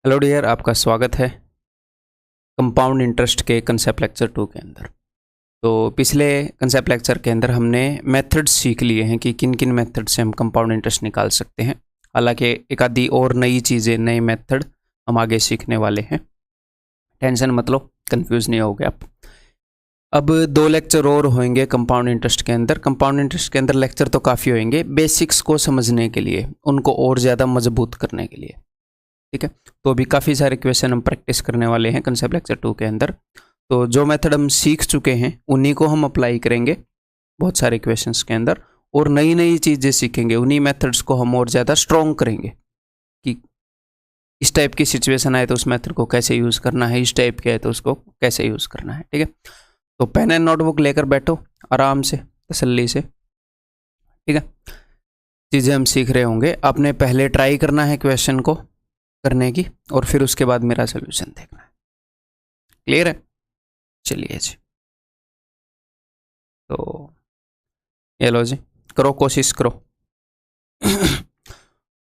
Hello dear, आपका स्वागत है कंपाउंड इंटरेस्ट के कंसेप्ट लेक्चर 2 के अंदर। तो पिछले कंसेप्ट लेक्चर के अंदर हमने मेथड्स सीख लिए हैं कि किन किन मेथड से हम कंपाउंड इंटरेस्ट निकाल सकते हैं। हालांकि एक आधी और नई चीज़ें, नए मेथड हम आगे सीखने वाले हैं। टेंशन मत लो, कंफ्यूज नहीं होगे आप। अब 2 लेक्चर और होंगे कंपाउंड इंटरेस्ट के अंदर। कंपाउंड इंटरेस्ट के अंदर लेक्चर तो काफ़ी होंगे बेसिक्स को समझने के लिए, उनको और ज़्यादा मजबूत करने के लिए। ठीक है, तो अभी काफ़ी सारे क्वेश्चन हम प्रैक्टिस करने वाले हैं कंसेप्ट लेक्चर 2 के अंदर। तो जो मेथड हम सीख चुके हैं उन्हीं को हम अप्लाई करेंगे बहुत सारे क्वेश्चंस के अंदर, और नई नई चीज़ें सीखेंगे। उन्हीं मेथड्स को हम और ज़्यादा स्ट्रॉन्ग करेंगे कि इस टाइप की सिचुएशन आए तो उस मेथड को कैसे यूज़ करना है, इस टाइप के आए तो उसको कैसे यूज़ करना है। ठीक है, तो पेन एंड नोटबुक लेकर बैठो आराम से, तसल्ली से। ठीक है, चीज़ें हम सीख रहे होंगे। आपने पहले ट्राई करना है क्वेश्चन को करने की, और फिर उसके बाद मेरा सोल्यूशन देखना है। क्लियर है? चलिए जी, तो ये लो जी, करो, कोशिश करो।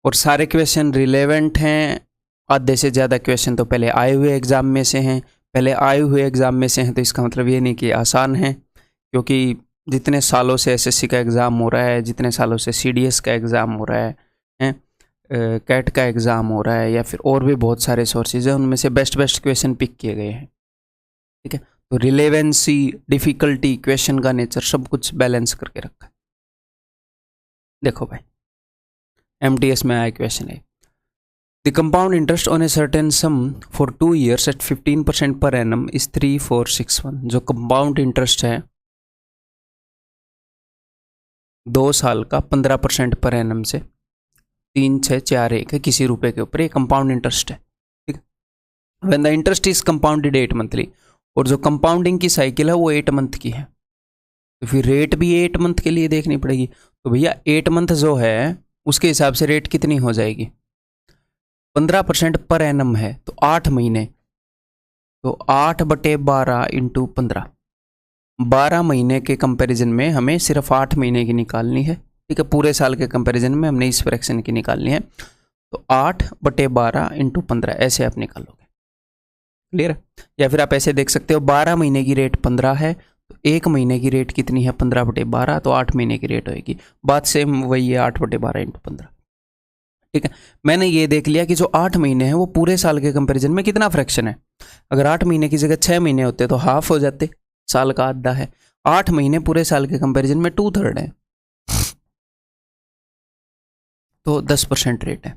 और सारे क्वेश्चन रिलेवेंट हैं। आधे से ज़्यादा क्वेश्चन तो पहले आए हुए एग्ज़ाम में से हैं। पहले आए हुए एग्ज़ाम में से हैं तो इसका मतलब ये नहीं कि आसान है, क्योंकि जितने सालों से एसएससी का एग्ज़ाम हो रहा है, जितने सालों से सीडीएस का एग्ज़ाम हो रहा है, कैट का एग्ज़ाम हो रहा है, या फिर और भी बहुत सारे सोर्सेज हैं, उनमें से बेस्ट क्वेश्चन पिक किए गए हैं। ठीक है, तो रिलेवेंसी, डिफ़िकल्टी, क्वेश्चन का नेचर सब कुछ बैलेंस करके रखा है। देखो भाई, एमटीएस में आया क्वेश्चन है, the compound interest on a certain sum for 2 years at 15% per annum is 3461। जो कंपाउंड इंटरेस्ट है 2 साल का 15% पर एनम से 3641 है किसी रुपए के ऊपर, ये कंपाउंड इंटरेस्ट है। ठीक है, when the interest is compounded 8 monthly, और जो कंपाउंडिंग की साइकिल है वो 8 मंथ की है, तो फिर रेट भी 8 मंथ के लिए देखनी पड़ेगी। तो भैया 8 मंथ जो है उसके हिसाब से रेट कितनी हो जाएगी? 15% पर एनम है तो 8 महीने, तो 8/12 इंटू 15, 12 महीने के कंपैरिजन में हमें सिर्फ 8 महीने की निकालनी है। ठीक है, पूरे साल के कंपैरिजन में हमने इस फ्रैक्शन की निकालनी है, तो 8/12 इंटू 15 ऐसे आप निकालोगे। क्लियर? या फिर आप ऐसे देख सकते हो, 12 महीने की रेट 15 है तो 1 महीने की रेट कितनी है? 15/12, तो 8 महीने की रेट होगी। बात सेम वही है, 8/12 इंटू 15। ठीक है, मैंने ये देख लिया कि जो 8 महीने हैं वो पूरे साल के कंपैरिजन में कितना फ्रैक्शन है। अगर 8 महीने की जगह 6 महीने होते तो हाफ हो जाते, साल का आधा है। 8 महीने पूरे साल के कंपैरिजन में 2/3 है, तो 10% रेट है।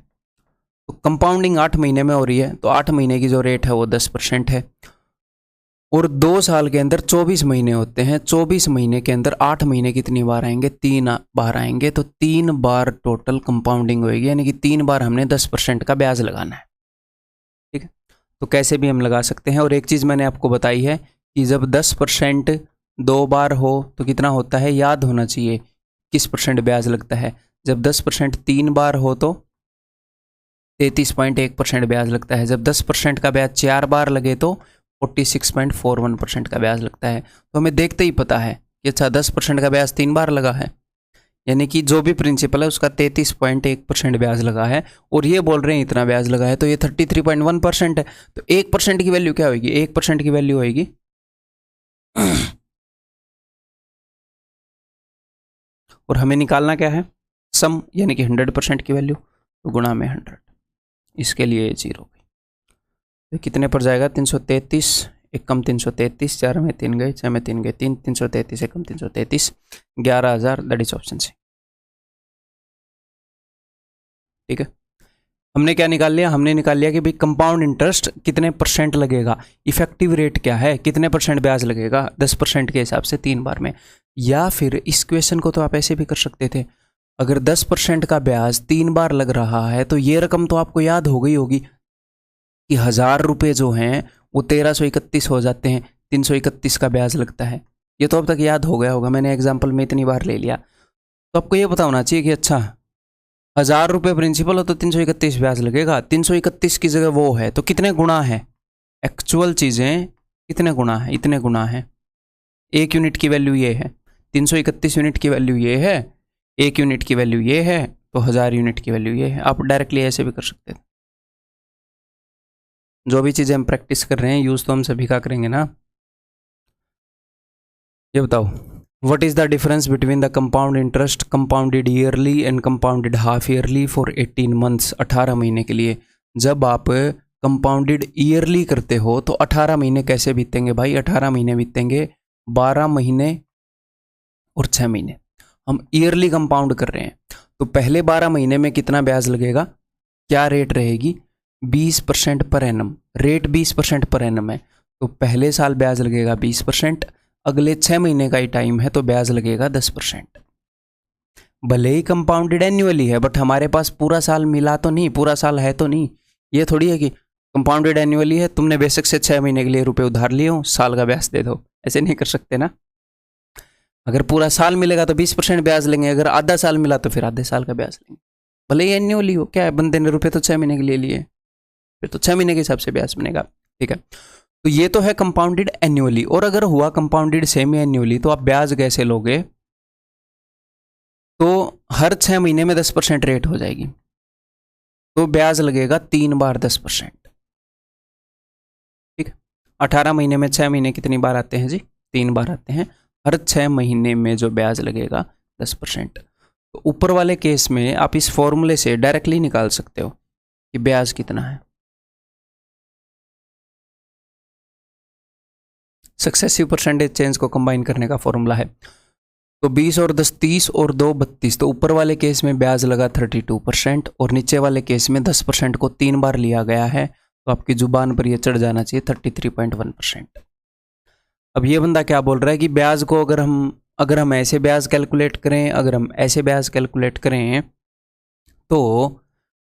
तो कंपाउंडिंग 8 महीने में हो रही है, तो 8 महीने की जो रेट है वो 10% है। और 2 साल के अंदर 24 महीने होते हैं, 24 महीने के अंदर 8 महीने कितनी बार आएंगे? 3 बार आएंगे, तो 3 बार टोटल कंपाउंडिंग होगी, यानी कि 3 बार हमने 10% का ब्याज लगाना है। ठीक है, तो कैसे भी हम लगा सकते हैं। और एक चीज़ मैंने आपको बताई है कि जब 10% 2 बार हो तो कितना होता है, याद होना चाहिए किस परसेंट ब्याज लगता है। जब 10% 3 बार हो तो 33.1% ब्याज लगता है। जब 10% का ब्याज 4 बार लगे तो 46.41% का ब्याज लगता है। तो हमें देखते ही पता है कि अच्छा 10% का ब्याज 3 बार लगा है, यानी कि जो भी प्रिंसिपल है उसका 33.1% ब्याज लगा है, और ये बोल रहे हैं इतना ब्याज लगा है, तो ये 33.1% है। तो 1% की वैल्यू क्या होगी? 1% की वैल्यू होगी और हमें निकालना क्या है? सम, यानी कि 100% की वैल्यू, तो गुणा में 100। इसके लिए 0 गई, तो कितने पर जाएगा? 333, एक कम 333, 4 में 3 गए, 6 में 3 गए 3, 333 एक कम 333, 11,000, दैट इज ऑप्शन सी। ठीक है, हमने क्या निकाल लिया? हमने निकाल लिया कि भाई कंपाउंड इंटरेस्ट कितने परसेंट लगेगा, इफेक्टिव रेट क्या है, कितने परसेंट ब्याज लगेगा 10% के हिसाब से 3 बार में। या फिर इस क्वेश्चन को तो आप ऐसे भी कर सकते थे, अगर 10% का ब्याज 3 बार लग रहा है तो ये रकम तो आपको याद हो गई होगी कि 1000 रुपये जो हैं वो 1331 हो जाते हैं, 331 का ब्याज लगता है। ये तो अब तक याद हो गया होगा, मैंने एग्जाम्पल में इतनी बार ले लिया। तो आपको ये पता होना चाहिए कि अच्छा 1000 रुपये प्रिंसिपल हो तो 331 ब्याज लगेगा, 331 की जगह वो है तो कितने गुना है, एक्चुअल चीज़ें कितने गुना है, इतने गुना है। 1 यूनिट की वैल्यू ये है, 331 यूनिट की वैल्यू ये है, 1 यूनिट की वैल्यू ये है, तो 1000 यूनिट की वैल्यू ये है। आप डायरेक्टली ऐसे भी कर सकते थे। जो भी चीज़ें हम प्रैक्टिस कर रहे हैं यूज़ तो हम सभी का करेंगे ना। ये बताओ, what is the difference between the compound interest compounded yearly and compounded half yearly for 18 months, 18 महीने के लिए। जब आप कंपाउंडेड ईयरली करते हो तो 18 महीने कैसे बीतेंगे भाई? 18 महीने बीतेंगे 12 महीने और 6 महीने। हम ईयरली कंपाउंड कर रहे हैं तो पहले 12 महीने में कितना ब्याज लगेगा, क्या रेट रहेगी? 20% per annum. Rate 20% per annum है तो पहले साल ब्याज लगेगा 20%, अगले 6 महीने का ही टाइम है तो ब्याज लगेगा 10%। भले ही कंपाउंडेड एन्युअली है बट हमारे पास पूरा साल मिला तो नहीं, पूरा साल है तो नहीं। ये थोड़ी है कि कंपाउंडेड एन्युअली है, तुमने बेसिक से 6 महीने के लिए रुपए उधार लिए हो, साल का ब्याज दे दो, ऐसे नहीं कर सकते ना। अगर पूरा साल मिलेगा तो 20% ब्याज लेंगे, अगर आधा साल मिला तो फिर आधे साल का ब्याज लेंगे। भले ही एन्युअली हो, क्या है, बंदे ने रुपए तो 6 महीने के लिए लिए, फिर तो 6 महीने के हिसाब से ब्याज बनेगा। ठीक है, तो ये तो है कंपाउंडेड एन्युअली। और अगर हुआ कंपाउंडेड सेमी एन्युअली तो आप ब्याज कैसे लोगे? तो हर 6 महीने में 10% रेट हो जाएगी तो ब्याज लगेगा 3 बार 10%। ठीक है, 18 महीने में 6 महीने कितनी बार आते हैं जी? 3 बार आते हैं। हर 6 महीने में जो ब्याज लगेगा 10%। तो ऊपर वाले केस में आप इस फॉर्मूले से डायरेक्टली निकाल सकते हो कि ब्याज कितना है। सक्सेसिव परसेंटेज चेंज को कंबाइन करने का फॉर्मूला है। तो 20 और 10 30 और 2 32। तो ऊपर वाले केस में ब्याज लगा 32% और नीचे वाले केस में 10% को 3 बार लिया गया है तो आपकी जुबान पर यह चढ़ जाना चाहिए 33.1%। अब ये बंदा क्या बोल रहा है कि ब्याज को अगर हम ऐसे ब्याज कैलकुलेट करें, अगर हम ऐसे ब्याज कैलकुलेट करें तो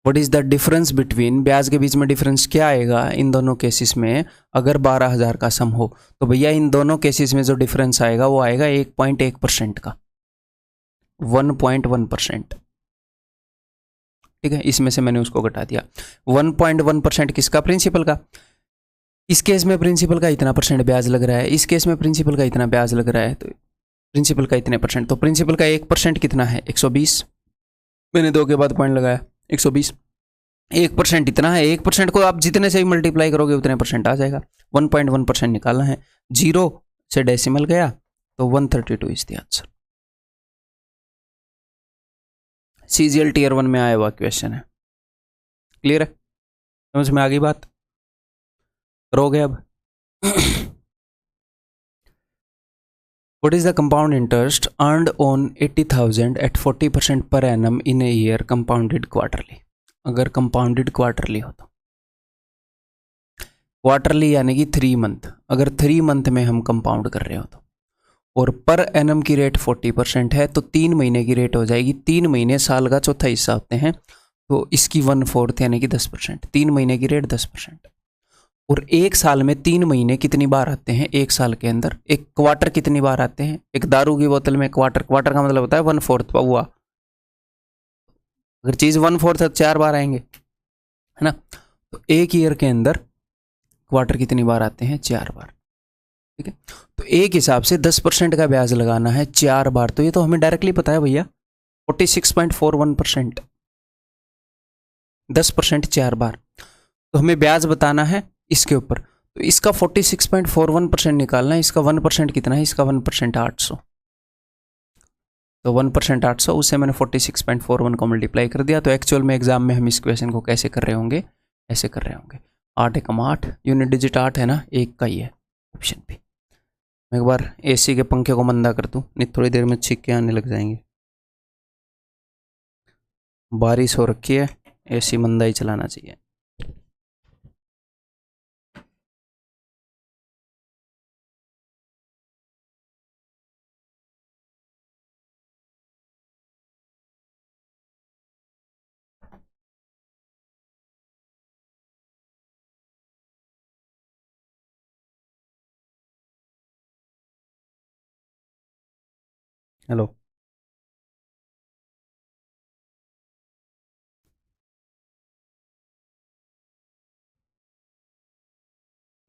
what is the difference between, ब्याज के बीच में डिफरेंस क्या आएगा इन दोनों केसेस में अगर 12,000 का सम हो? तो भैया इन दोनों केसेस में जो डिफरेंस आएगा वो आएगा 1.1% का, 1.1%। ठीक है, इसमें से मैंने उसको घटा दिया। 1.1% किसका? प्रिंसिपल का। इस केस में प्रिंसिपल का इतना परसेंट ब्याज लग रहा है, इस केस में प्रिंसिपल का इतना ब्याज लग रहा है, तो प्रिंसिपल का इतने परसेंट। तो प्रिंसिपल का 1% कितना है? 120। मैंने 2 के बाद पॉइंट लगाया 120। 1% इतना है, 1% को आप जितने से भी मल्टीप्लाई करोगे उतने परसेंट आ जाएगा। 1.1% निकालना है, 0 से डेसिमल गया तो 132 is the answer. CGL Tier 1 में आया हुआ क्वेश्चन है। क्लियर है? समझ में आ गई बात? करोगे अब? What is the compound interest earned on 80,000 at 40% per annum in a year compounded quarterly? अगर compounded quarterly हो तो क्वार्टरली यानी कि 3 मंथ, अगर 3 मंथ में हम कंपाउंड कर रहे हो तो, और पर एनम की रेट 40% है तो 3 महीने की रेट हो जाएगी। 3 महीने साल का चौथा हिस्सा होते हैं तो इसकी 1/4 यानी कि 10%। 3 महीने की रेट 10%। और एक साल में 3 महीने कितनी बार आते हैं? एक साल के अंदर एक क्वार्टर कितनी बार आते हैं? एक दारू की बोतल में क्वार्टर का मतलब होता है 1/4 हुआ। अगर चीज़ 1/4 है तो 4 बार आएंगे, है ना? तो एक ईयर के अंदर क्वार्टर कितनी बार आते हैं? 4 बार। ठीक है, तो एक हिसाब से 10% का ब्याज लगाना है 4 बार, तो ये तो हमें डायरेक्टली पता है भैया 46.41%। 10% 4 बार, तो हमें ब्याज बताना है इसके ऊपर। तो इसका 46.41% निकालना है। इसका 1% कितना है? इसका 1% 800। तो 1% 800, उससे मैंने 46.41 को मल्टीप्लाई कर दिया। तो एक्चुअल में एग्जाम में हम इस क्वेश्चन को कैसे कर रहे होंगे? ऐसे कर रहे होंगे। 8 एकम 8, यूनिट डिजिट 8 है ना, एक का ही है ऑप्शन भी। मैं एक बार AC के पंखे को मंदा कर दूं, नहीं थोड़ी देर में छिक्के आने लग जाएंगे। बारिश हो रखी है, AC मंदा ही चलाना चाहिए। हेलो,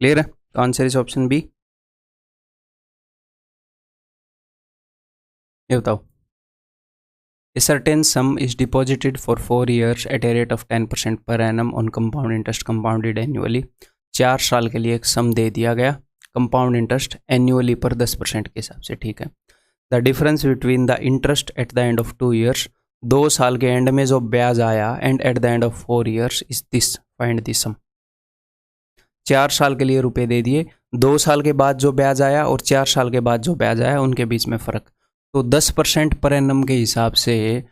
क्लियर है? तो आंसर इज ऑप्शन बी। ये बताओ, A certain sum is deposited for 4 years at a rate of 10% per annum on compound interest compounded annually. 4 साल के लिए एक सम दे दिया गया, कंपाउंड इंटरेस्ट एन्युअली पर 10% के हिसाब से, ठीक है। The difference between the interest at the end of 2 years, 2 साल के एंड में जो ब्याज आया, and at the end of 4 years is this, find this sum. 4 साल के लिए रुपए दे दिए, 2 साल के बाद जो ब्याज आया और 4 साल के बाद जो ब्याज आया उनके बीच में फ़र्क। तो 10% पर एनम के हिसाब से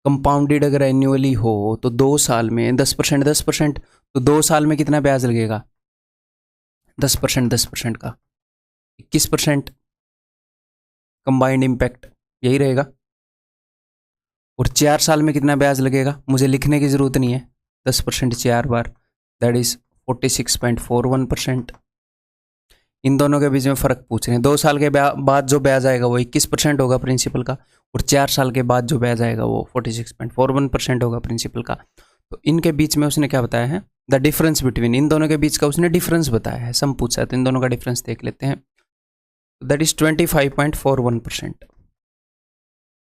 कंपाउंडेड अगर एन्युअली हो तो 2 साल में 10%, तो 2 साल में कितना ब्याज लगेगा? 10% का 21% कंबाइंड इम्पैक्ट, यही रहेगा। और 4 साल में कितना ब्याज लगेगा, मुझे लिखने की ज़रूरत नहीं है, 10% 4 बार, दैट इज़ 46.41%। इन दोनों के बीच में फ़र्क पूछ रहे हैं। 2 साल के बाद जो ब्याज आएगा वो 21% होगा प्रिंसिपल का, और 4 साल के बाद जो ब्याज आएगा वो 46.41% होगा प्रिंसिपल का। तो इनके बीच में उसने क्या बताया है? द डिफरेंस बिटवीन, इन दोनों के बीच का उसने डिफरेंस बताया है, सम पूछा है, तो इन दोनों का डिफरेंस देख लेते हैं। दैट इज 25.41%,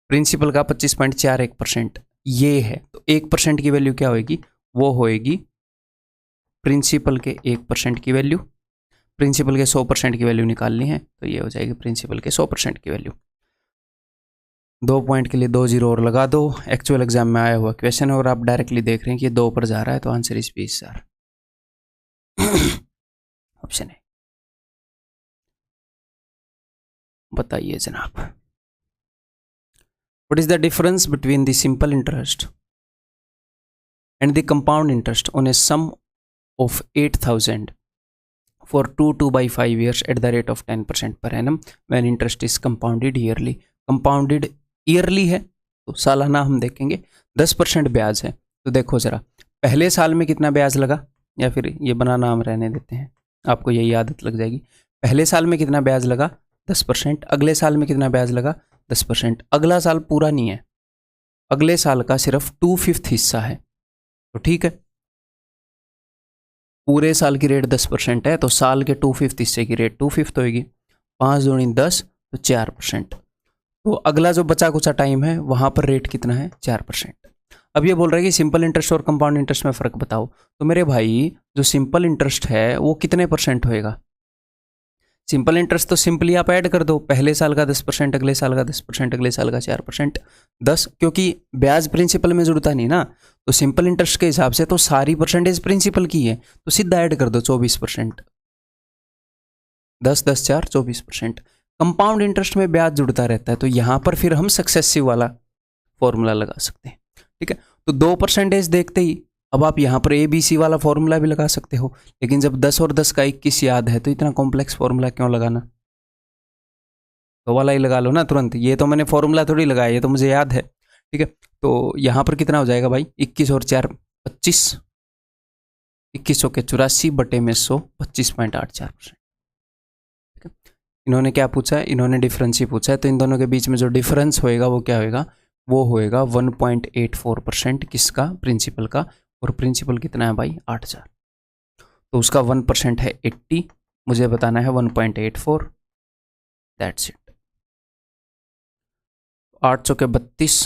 प्रिंसिपल का 25.41% ये है। तो 1% की वैल्यू क्या होगी? वो होएगी प्रिंसिपल के 1% की वैल्यू, प्रिंसिपल के 100% की वैल्यू निकालनी है, तो ये हो जाएगी प्रिंसिपल के 100% की वैल्यू। 2 पॉइंट के लिए 2 जीरो और लगा दो। एक्चुअल एग्जाम में आया हुआ क्वेश्चन है और आप डायरेक्टली देख रहे हैं कि ये 2 पर जा रहा है, तो आंसर इज 20,000, ऑप्शन है। बताइए जनाब, what is the difference between the simple interest and the compound interest on a sum of 8,000 for 2/5 years at the rate of 10% per annum when interest is compounded yearly? compounded yearly है तो सालाना हम देखेंगे, 10% ब्याज है। तो देखो ज़रा, पहले साल में कितना ब्याज लगा, या फिर ये बनाना हम रहने देते हैं, आपको यही आदत लग जाएगी। पहले साल में कितना ब्याज लगा? 10%। अगले साल में कितना ब्याज लगा? 10%। अगला साल पूरा नहीं है, अगले साल का सिर्फ 2/5 हिस्सा है, तो ठीक है। पूरे साल की रेट 10% है, तो साल के 2/5 हिस्से की रेट 2/5 होगी। 5 दूनी 10, तो 4%। तो अगला जो बचा कुचा टाइम है वहाँ पर रेट कितना है? 4%। अब ये बोल रहा है कि सिंपल इंटरेस्ट और कंपाउंड इंटरेस्ट में फ़र्क बताओ। तो मेरे भाई, जो सिंपल इंटरेस्ट है वो कितने % होएगा? सिंपल इंटरेस्ट तो सिंपली आप ऐड कर दो, पहले साल का 10%, अगले साल का 10%, अगले साल का 4%, 10, क्योंकि ब्याज प्रिंसिपल में जुड़ता नहीं ना। तो सिंपल इंटरेस्ट के हिसाब से तो सारी परसेंटेज प्रिंसिपल की है, तो सीधा ऐड कर दो 24%, 10, 10, 4, 24%। कंपाउंड इंटरेस्ट में ब्याज जुड़ता रहता है, तो यहाँ पर फिर हम सक्सेसिव वाला फॉर्मूला लगा सकते हैं, ठीक है। तो 2% देखते ही अब आप यहाँ पर ABC वाला फॉर्मूला भी लगा सकते हो, लेकिन जब 10 और 10 का 21 याद है तो इतना कॉम्प्लेक्स फॉर्मूला क्यों लगाना? तो वाला ही लगा लो ना तुरंत। ये तो मैंने फॉर्मूला थोड़ी लगाया, ये तो मुझे याद है, ठीक है। तो यहाँ पर कितना हो जाएगा भाई? 21 और 4 25, 2100 के 84 बटे में 100, 25.84%। इन्होंने क्या पूछा है? इन्होंने डिफरेंस ही पूछा है, तो इन दोनों के बीच में जो डिफरेंस होएगा वो क्या होएगा? वो होएगा 1.84%। किसका? प्रिंसिपल का। और प्रिंसिपल कितना है भाई? 8,000। तो उसका 1% है 80, मुझे बताना है 1.84, दैट्स इट। 800 के 32,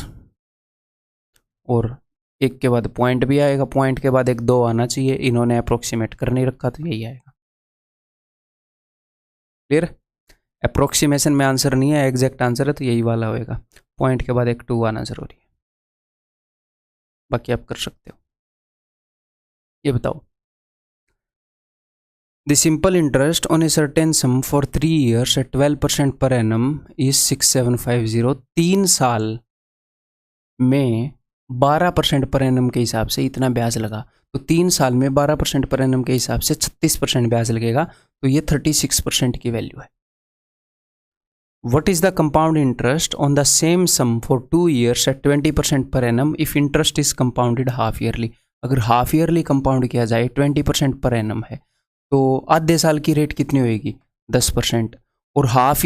और एक के बाद पॉइंट भी आएगा, पॉइंट के बाद एक 2 आना चाहिए, इन्होंने अप्रोक्सीमेट कर नहीं रखा तो यही आएगा। क्लियर? अप्रोक्सीमेशन में आंसर नहीं है, एग्जैक्ट आंसर है, तो यही वाला होएगा। पॉइंट के बाद एक 2 आना जरूरी है, बाकी आप कर सकते हो। ये बताओ, the simple interest on a certain sum for 3 years at 12% per annum is 6750। 3 साल में 12% पर एनम के हिसाब से इतना ब्याज लगा, तो 3 साल में 12% पर एनम के हिसाब से 36% ब्याज लगेगा, तो ये 36% की वैल्यू है। What is the compound interest on the same sum for 2 years at 20% per annum if interest is compounded half yearly? अगर हाफ ईयरली कंपाउंड किया जाए 20% पर एनम है, तो आधे साल की रेट कितनी होएगी? 10%। और हाफ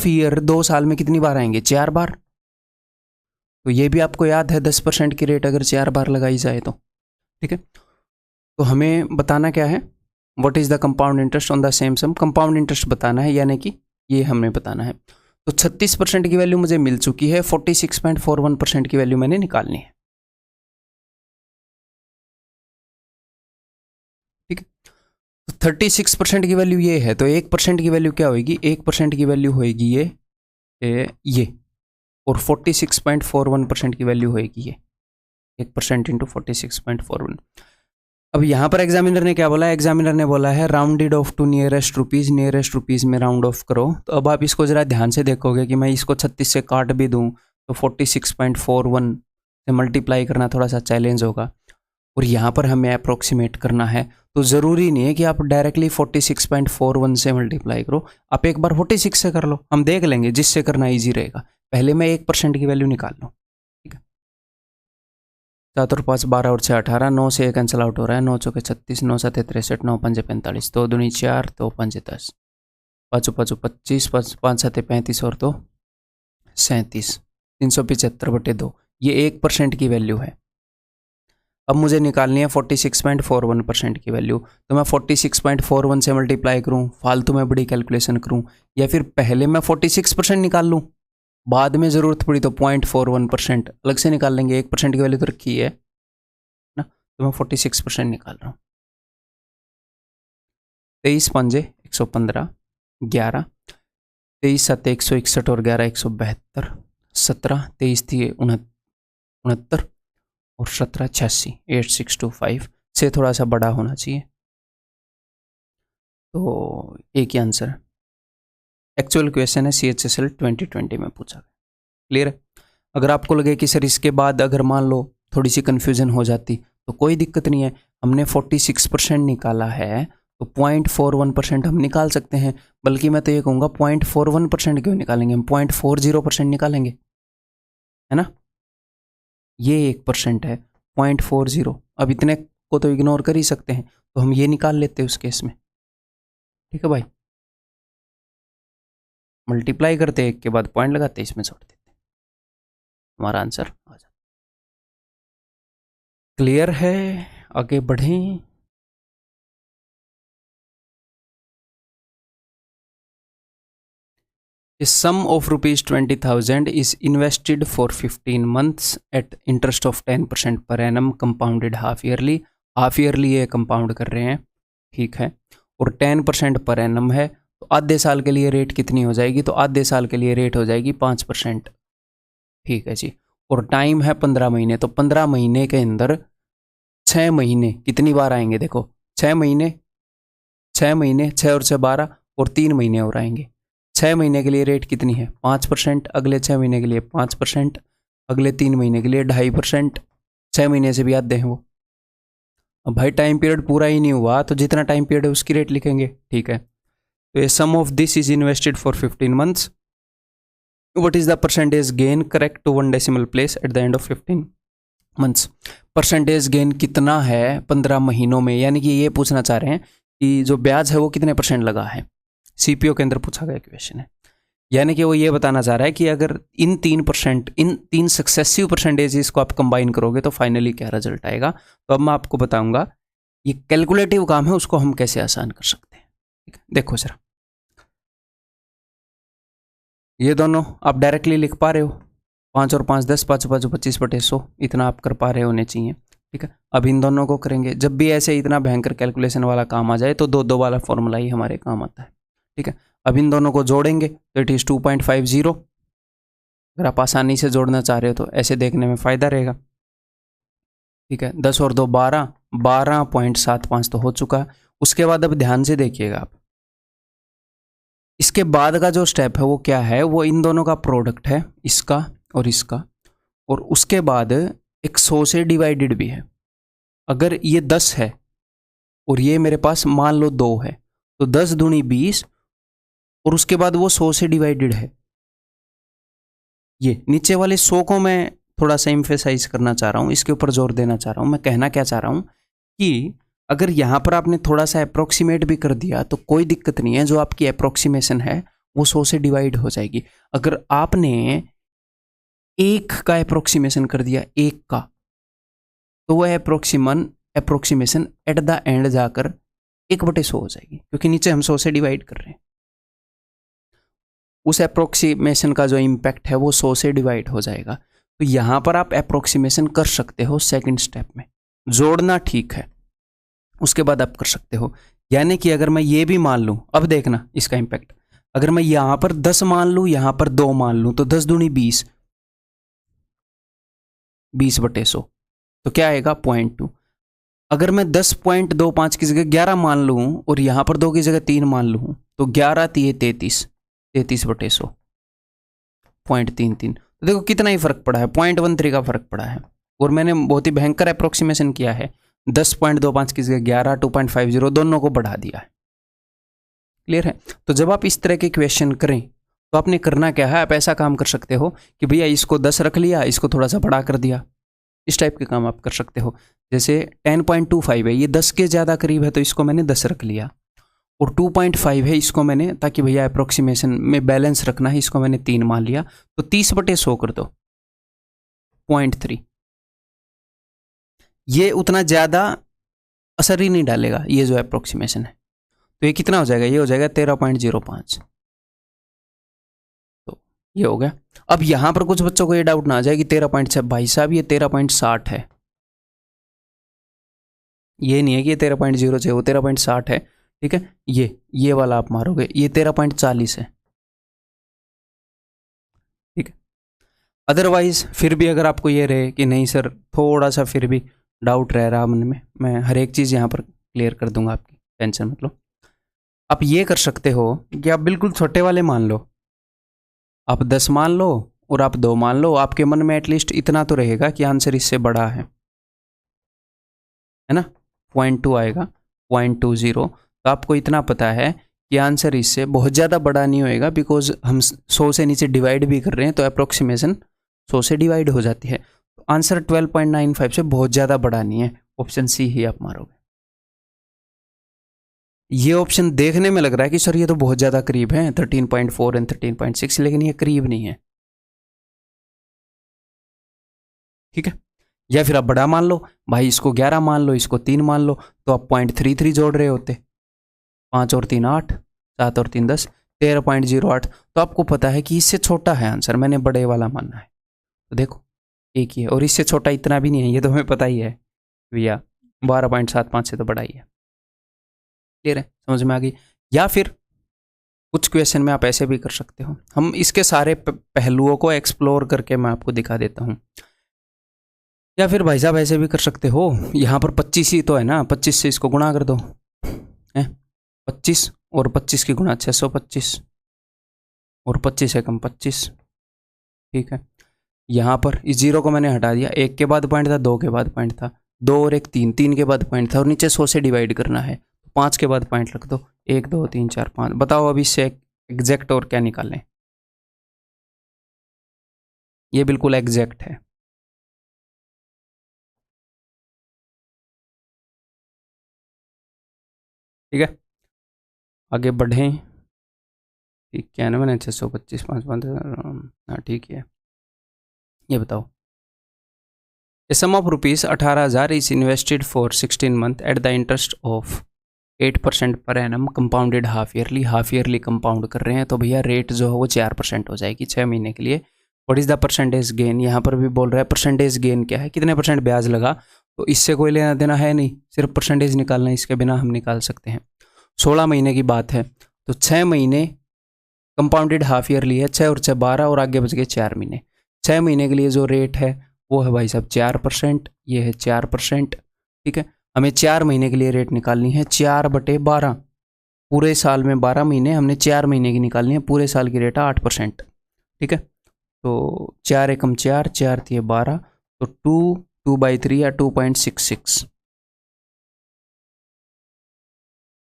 ईयर 2 साल में कितनी बार आएंगे? 4 बार। तो ये भी आपको याद है, 10% की रेट अगर 4 बार लगाई जाए तो, ठीक है। तो हमें बताना क्या है? What is the compound interest on the same sum, compound interest बताना है, यानी कि ये हमें बताना है। तो 36% की वैल्यू मुझे मिल चुकी है, 46.41% की वैल्यू मैंने निकालनी है, 36% की वैल्यू ये है, तो 1% की वैल्यू क्या होगी? 1% की वैल्यू होगी ये, और 46.41% की वैल्यू होगी ये, 1% इंटू 46.41। अब यहाँ पर एग्जामिनर ने क्या बोला है? एग्जामिनर ने बोला है rounded off to nearest rupees में राउंड ऑफ करो। तो अब आप इसको ज़रा ध्यान से देखोगे कि मैं इसको 36 से काट भी दूँ तो 46.41 से मल्टीप्लाई करना थोड़ा सा चैलेंज होगा, और यहाँ पर हमें अप्रोक्सीमेट करना है, तो ज़रूरी नहीं है कि आप डायरेक्टली 46.41 से मल्टीप्लाई करो, आप एक बार 46 से कर लो, हम देख लेंगे जिससे करना ईजी रहेगा। पहले मैं 1% की वैल्यू निकाल लूँ, ठीक है। 7 और 5 12 और 6 18, 9 से 1 कैंसिल आउट हो रहा है, 9 चौके 36, 9 7 63, 9 5 45, 2 दूनी 4, 2 5 10, 5 5 25, 5 7 35 और 2 37, 375/2, ये 1% की वैल्यू है। अब मुझे निकालनी है 46.41% की वैल्यू, तो मैं 46.41 से मल्टीप्लाई करूँ, फालतू में बड़ी कैलकुलेशन करूँ, या फिर पहले मैं 46% निकाल लूँ, बाद में ज़रूरत पड़ी तो 0.41% अलग से निकाल लेंगे, 1% की वैल्यू तो रखी है ना, तो मैं 46% निकाल रहा हूँ। 23 पंजे 115, 11, 23 7 161 और 11 172, 17 23 थी 69 और 17 86, 8625 से थोड़ा सा बड़ा होना चाहिए, तो एक ही आंसर है। एक्चुअल क्वेश्चन है CHSL 2020 में पूछा गया। क्लियर है? अगर आपको लगे कि सर इसके बाद अगर मान लो थोड़ी सी कन्फ्यूजन हो जाती तो कोई दिक्कत नहीं है, हमने 46% निकाला है तो 0.41% हम निकाल सकते हैं, बल्कि मैं तो ये कहूँगा 0.41% क्यों निकालेंगे, हम 0.40% निकालेंगे, है ना। ये 1% है 0.40, अब इतने को तो इग्नोर कर ही सकते हैं, तो हम ये निकाल लेते हैं उस केस में, ठीक है भाई। मल्टीप्लाई करते एक के बाद पॉइंट लगाते, इसमें छोड़ देते, हमारा आंसर आ जाता। क्लियर है? आगे बढ़ें। A sum of ₹20,000 is invested for 15 months at interest of 10% per annum compounded half yearly। Half yearly ये कंपाउंड कर रहे हैं, ठीक है, और 10% पर एनम है, तो आधे साल के लिए रेट कितनी हो जाएगी? तो आधे साल के लिए रेट हो जाएगी 5%, ठीक है जी। और टाइम है 15 महीने, तो 15 महीने के अंदर 6 महीने कितनी बार आएंगे? देखो 6 महीने 6 और 6 12 और 3 महीने और आएंगे। 6 महीने के लिए रेट कितनी है? 5%, अगले 6 महीने के लिए 5%, अगले 3 महीने के लिए 2.5%, 6 महीने से भी आधे हैं वो। अब भाई टाइम पीरियड पूरा ही नहीं हुआ तो जितना टाइम पीरियड है उसकी रेट लिखेंगे, ठीक है। तो ये sum of this is invested for 15 months, what is the percentage gain correct to 1 decimal place at the end of 15 months. Percentage gain कितना है 15 महीनों में, यानी कि ये पूछना चाह रहे हैं कि जो ब्याज है वो कितने % लगा है, CPO के अंदर पूछा गया क्वेश्चन है। यानी कि वो ये बताना चाह रहा है कि अगर इन 3 सक्सेसिव परसेंटेजेस को आप कंबाइन करोगे तो फाइनली क्या रिजल्ट आएगा। तो अब मैं आपको बताऊंगा ये कैलकुलेटिव काम है उसको हम कैसे आसान कर सकते हैं, ठीक है। देखो जरा, ये दोनों आप डायरेक्टली लिख पा रहे हो, 5 और 5 10, 5 5 25/100, इतना आप कर पा रहे होने चाहिए, ठीक है। अब इन दोनों को करेंगे, जब भी ऐसे इतना भयंकर कैलकुलेशन वाला काम आ जाए तो 2 वाला फॉर्मूला ही हमारे काम आता है, ठीक है। अब इन दोनों को जोड़ेंगे तो इट इज़ 2.50। अगर आप आसानी से जोड़ना चाह रहे हो तो ऐसे देखने में फ़ायदा रहेगा, ठीक है। 10 और 2 12, 12.75 तो हो चुका है। उसके बाद अब ध्यान से देखिएगा आप, इसके बाद का जो स्टेप है वो क्या है, वो इन दोनों का प्रोडक्ट है, इसका और इसका, और उसके बाद एक 100 से डिवाइडेड भी है। अगर ये 10 है और ये मेरे पास मान लो 2 है, तो 10 दूनी 20, और उसके बाद वो 100 से डिवाइडेड है। ये नीचे वाले 100 को मैं थोड़ा सा एम्फेसाइज करना चाह रहा हूँ, इसके ऊपर जोर देना चाह रहा हूँ। मैं कहना क्या चाह रहा हूँ कि अगर यहाँ पर आपने थोड़ा सा अप्रोक्सीमेट भी कर दिया तो कोई दिक्कत नहीं है, जो आपकी अप्रोक्सीमेशन है वो 100 से डिवाइड हो जाएगी। अगर आपने 1 का अप्रोक्सीमेशन कर दिया, 1 का, तो वह अप्रोक्सीमेशन एट द एंड जाकर 1/100 हो जाएगी, क्योंकि नीचे हम 100 से डिवाइड कर रहे हैं। उस अप्रोक्सीमेशन का जो इम्पैक्ट है वो 100 से डिवाइड हो जाएगा। तो यहाँ पर आप अप्रोक्सीमेशन कर सकते हो सेकंड स्टेप में, जोड़ना ठीक है, उसके बाद आप कर सकते हो। यानी कि अगर मैं ये भी मान लूँ, अब देखना इसका इम्पैक्ट, अगर मैं यहाँ पर 10 मान लूँ, यहाँ पर 2 मान लूँ, तो 10 दूनी 20, 20/100, तो क्या आएगा 0.2। अगर मैं 10.25 की जगह 11 मान लूँ और यहाँ पर 2 की जगह 3 मान लूँ, तो 11 3 33, 33/100, 0.33। तो देखो कितना ही फर्क पड़ा है, 0.13 का फर्क पड़ा है। और मैंने बहुत ही भयंकर अप्रोक्सीमेशन किया है, 10.25 की जगह 11, 2.50 दोनों को बढ़ा दिया है। क्लियर है? तो जब आप इस तरह के क्वेश्चन करें तो आपने करना क्या है, आप ऐसा काम कर सकते हो कि भैया इसको 10 रख लिया, इसको थोड़ा सा बढ़ा कर दिया, इस टाइप के काम आप कर सकते हो। जैसे 10.25 है, ये 10 के ज़्यादा करीब है तो इसको मैंने 10 रख लिया, और 2.5 है, इसको मैंने, ताकि भैया अप्रोक्सीमेशन में बैलेंस रखना है, इसको मैंने 3 मान लिया, तो 30/100 कर दो, 0.3। ये उतना ज़्यादा असर ही नहीं डालेगा, ये जो अप्रोक्सीमेशन है। तो ये कितना हो जाएगा, ये हो जाएगा 13.05। तो ये हो गया। अब यहां पर कुछ बच्चों को ये डाउट ना आ जाए कि 13.6, भाई साहब ये 13.60 है, ये नहीं है कि ये 13.06, वो 13.60 है। ठीक है, ये वाला आप मारोगे, ये 13.40 है। ठीक है, अदरवाइज फिर भी अगर आपको ये रहे कि नहीं सर थोड़ा सा फिर भी डाउट रह रहा मन में, मैं हर एक चीज़ यहाँ पर क्लियर कर दूंगा, आपकी टेंशन मत लो। आप ये कर सकते हो कि आप बिल्कुल छोटे वाले मान लो, आप 10 मान लो और आप 2 मान लो, आपके मन में एटलीस्ट इतना तो रहेगा कि आंसर इससे बड़ा है ना, 0.2 आएगा, 0.20। तो आपको इतना पता है कि आंसर इससे बहुत ज़्यादा बड़ा नहीं होएगा, बिकॉज हम 100 से नीचे डिवाइड भी कर रहे हैं, तो अप्रोक्सीमेशन 100 से डिवाइड हो जाती है। तो आंसर 12.95 से बहुत ज़्यादा बड़ा नहीं है, ऑप्शन सी ही आप मारोगे। ये ऑप्शन देखने में लग रहा है कि सर ये तो बहुत ज़्यादा करीब है, 13.4 एंड 13.6, लेकिन ये करीब नहीं है। ठीक है, या फिर आप बड़ा मान लो, भाई इसको 11 मान लो, इसको 3 मान लो, तो आप 0.33 जोड़ रहे होते, 5 और 3 8, 7 और 3 10, 13.08। तो आपको पता है कि इससे छोटा है आंसर, मैंने बड़े वाला मानना है। तो देखो एक ही है, और इससे छोटा इतना भी नहीं है, ये तो हमें पता ही है भैया, 12.75 से तो बड़ा ही है। क्लियर है, समझ में आ गई? या फिर कुछ क्वेश्चन में आप ऐसे भी कर सकते हो, हम इसके सारे पहलुओं को एक्सप्लोर करके मैं आपको दिखा देता हूँ। या फिर भाई साहब ऐसे भी कर सकते हो, यहाँ पर 25 ही तो है ना, 25 से इसको गुणा कर दो, है 25 और 25 की गुणा 625, और 25 एकम 25। ठीक है, यहाँ पर इस 0 को मैंने हटा दिया, 1 के बाद पॉइंट था, 2 के बाद पॉइंट था, 2 और 1 3, 3 के बाद पॉइंट था, और नीचे 100 से डिवाइड करना है, 5 के बाद पॉइंट रख दो, 1 2 3 4 5। बताओ अब इससे एग्जैक्ट और क्या निकालें? ये बिल्कुल एग्जैक्ट है। ठीक है, आगे बढ़ें। ठीक, 91 625 5 5, हाँ ठीक है। ये बताओ, a sum of rupees 18,000 is invested for 16 month at the interest of 8% per annum compounded half yearly compound कर रहे हैं, तो भैया रेट जो है वो 4% हो जाएगी 6 महीने के लिए। What is the percentage gain? यहाँ पर भी बोल रहा है परसेंटेज गेन क्या है, कितने % ब्याज लगा, तो इससे कोई लेना देना है नहीं, सिर्फ परसेंटेज निकालना है, इसके बिना हम निकाल सकते हैं। 16 महीने की बात है, तो 6 महीने कंपाउंडेड हाफ ईयरली है, 6 और 6 12, और आगे बच गए 4 महीने। 6 महीने के लिए जो रेट है वो है भाई साहब 4%, ये है 4%। ठीक है, हमें 4 महीने के लिए रेट निकालनी है 4/12, पूरे साल में 12 महीने, हमने 4 महीने की निकालनी है, पूरे साल की रेट है 8%। ठीक है, तो 4 एकम 4, 4 3 12, तो 2/3 या 2.66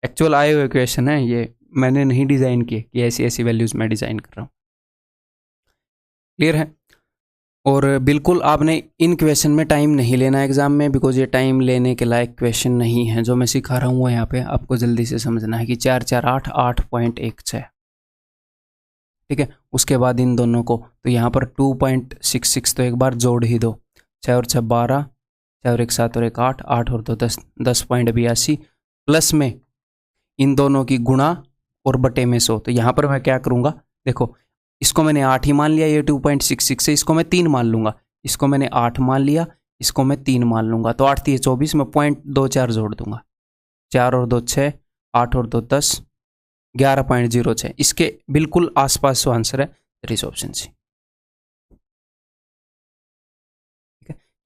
एक्चुअल आए हुए क्वेश्चन है, ये मैंने नहीं डिज़ाइन किए कि ऐसी ऐसी वैल्यूज़ मैं डिज़ाइन कर रहा हूँ। क्लियर है? और बिल्कुल आपने इन क्वेश्चन में टाइम नहीं लेना एग्जाम में, बिकॉज ये टाइम लेने के लायक क्वेश्चन नहीं है। जो मैं सिखा रहा हूँ वो यहाँ पे आपको जल्दी से समझना है कि 4 4 8 8.16। ठीक है, उसके बाद इन दोनों को, तो यहाँ पर 2.66 तो एक बार जोड़ ही दो, 6 और 6 12, 6 और 1 7 और 1 8, 8 और 2 10, 10.82 प्लस में इन दोनों की गुणा और बटे में 100। तो यहाँ पर मैं क्या करूँगा, देखो इसको मैंने 8 ही मान लिया, ये 2.66 है, इसको मैं 3 मान लूँगा, इसको मैंने 8 मान लिया, इसको मैं 3 मान लूँगा, तो 8 3 24 में 0.24 जोड़ दूंगा, 4 और 2 6, 8 और 2 10, 11.06। इसके बिल्कुल आसपास जो आंसर है दैट इज ऑप्शन सी।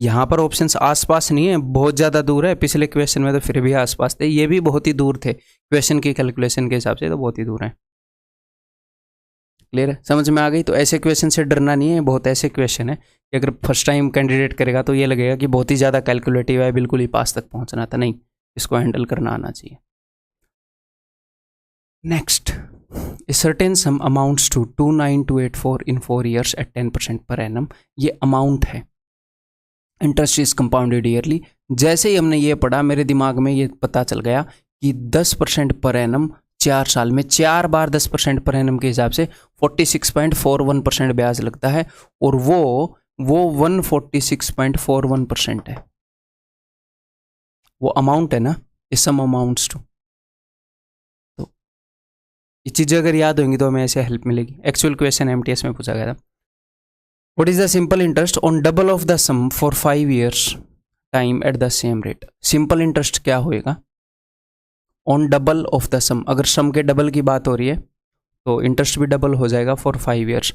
यहाँ पर ऑप्शंस आसपास नहीं है, बहुत ज़्यादा दूर है। पिछले क्वेश्चन में तो फिर भी आसपास थे, ये भी बहुत ही दूर थे क्वेश्चन की कैलकुलेशन के हिसाब से, तो बहुत ही दूर है। क्लियर है, समझ में आ गई। तो ऐसे क्वेश्चन से डरना नहीं है, बहुत ऐसे क्वेश्चन है कि अगर फर्स्ट टाइम कैंडिडेट करेगा तो ये लगेगा कि बहुत ही ज़्यादा कैलकुलेटिव है, बिल्कुल ही पास तक पहुँचना था। नहीं, इसको हैंडल करना आना चाहिए। Next, a certain sum amounts to 29284 in 4 years at 10% per annum। ये अमाउंट है, इंटरेस्ट इज कंपाउंडेड ईयरली। जैसे ही हमने ये पढ़ा मेरे दिमाग में ये पता चल गया कि 10% पर एनम 4 साल में 4 बार 10% पर एनम के हिसाब से 46.41% ब्याज लगता है, और वो 146.41% है। वो अमाउंट है ना, ये सम अमाउंट्स टू। तो ये चीज़ें अगर याद होंगी तो हमें ऐसे हेल्प मिलेगी। एक्चुअल क्वेश्चन एमटीएस में पूछा गया था। What is the simple interest on double of the sum for 5 years time at the same rate? Simple interest क्या होएगा ऑन डबल ऑफ द सम? अगर सम के डबल की बात हो रही है तो इंटरेस्ट भी डबल हो जाएगा for 5 years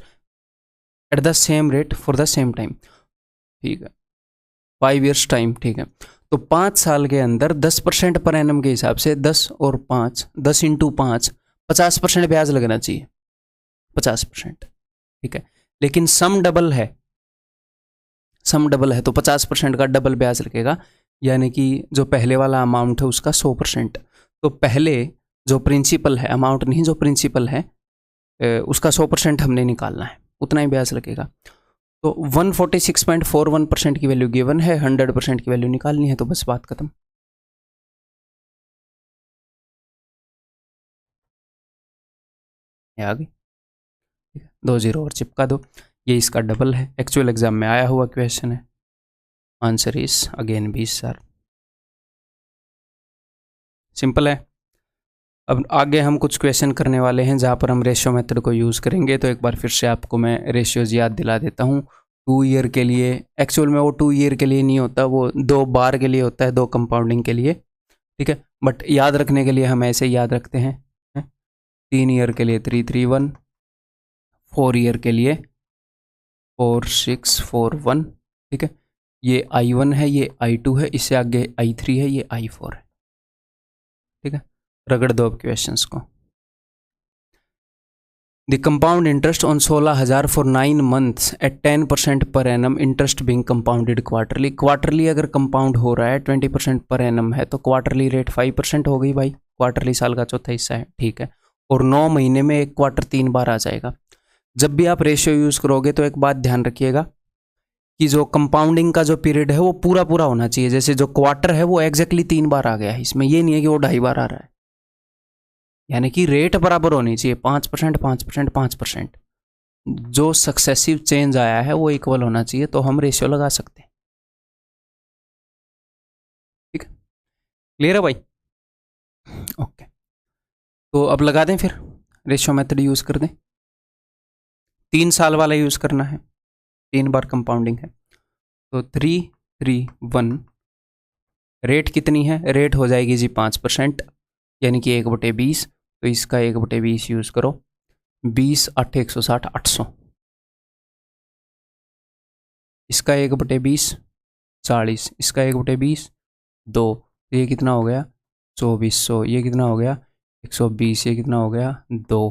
at the same rate for the same time. ठीक है, 5 years टाइम, ठीक है। तो 5 साल के अंदर 10% पर एनम के हिसाब से 10 और 5, 10 इंटू 5, 50% ब्याज लगना चाहिए, 50%। ठीक है, लेकिन सम डबल है, सम डबल है तो 50% का डबल ब्याज लगेगा, यानी कि जो पहले वाला अमाउंट है उसका 100%। तो पहले जो प्रिंसिपल है, अमाउंट नहीं, जो प्रिंसिपल है उसका 100% हमने निकालना है, उतना ही ब्याज लगेगा। तो 146.41% की वैल्यू गिवन है, 100% की वैल्यू निकालनी है, तो बस बात खत्म। ये आ गई, 2 0 और चिपका दो। ये इसका डबल है, एक्चुअल एग्जाम में आया हुआ क्वेश्चन है। Answer is again 20 sir. Simple है। अब आगे हम कुछ क्वेश्चन करने वाले हैं जहाँ पर हम रेशियो मेथड को यूज़ करेंगे। तो एक बार फिर से आपको मैं रेशियोज याद दिला देता हूँ। 2 ईयर के लिए, एक्चुअल में वो 2 ईयर के लिए नहीं होता, वो 2 बार के लिए होता है, 2 कंपाउंडिंग के लिए। ठीक है, बट याद रखने के लिए हम ऐसे याद रखते हैं। 3 ईयर के लिए 331, 4 ईयर के लिए 4641। ठीक है, ये I1 है, ये I2 है, इससे आगे I3 है, ये I4 है। ठीक है, रगड़ दो अब क्वेश्चंस को। The compound interest on 16,000 for 9 months at 10% per annum, interest being compounded quarterly. Quarterly अगर कंपाउंड हो रहा है 20% पर एनम है तो क्वार्टरली रेट 5% हो गई भाई, क्वार्टरली साल का चौथा हिस्सा है। ठीक है, और 9 महीने में एक क्वार्टर 3 बार आ जाएगा। जब भी आप रेशियो यूज़ करोगे तो एक बात ध्यान रखिएगा कि जो कंपाउंडिंग का जो पीरियड है वो पूरा पूरा होना चाहिए। जैसे जो क्वार्टर है वो एग्जैक्टली 3 बार आ गया है, इसमें ये नहीं है कि वो 2.5 बार आ रहा है। यानी कि रेट बराबर होनी चाहिए, 5%, 5%, 5%। जो सक्सेसिव चेंज आया है वो इक्वल होना चाहिए, तो हम रेशियो लगा सकते हैं। ठीक है, क्लियर है भाई? ओके, तो अब लगा दें, फिर रेशियो मेथड यूज़ कर दें। 3 साल वाला यूज़ करना है, 3 बार कंपाउंडिंग है। तो 331, रेट कितनी है? रेट हो जाएगी जी 5%, यानी कि 1/20। तो इसका 1/20 यूज़ करो, 20 8 160 800। इसका 1/20 40, इसका 1/20 2, ये कितना हो गया 2400, ये कितना हो गया 120, ये कितना हो गया 2,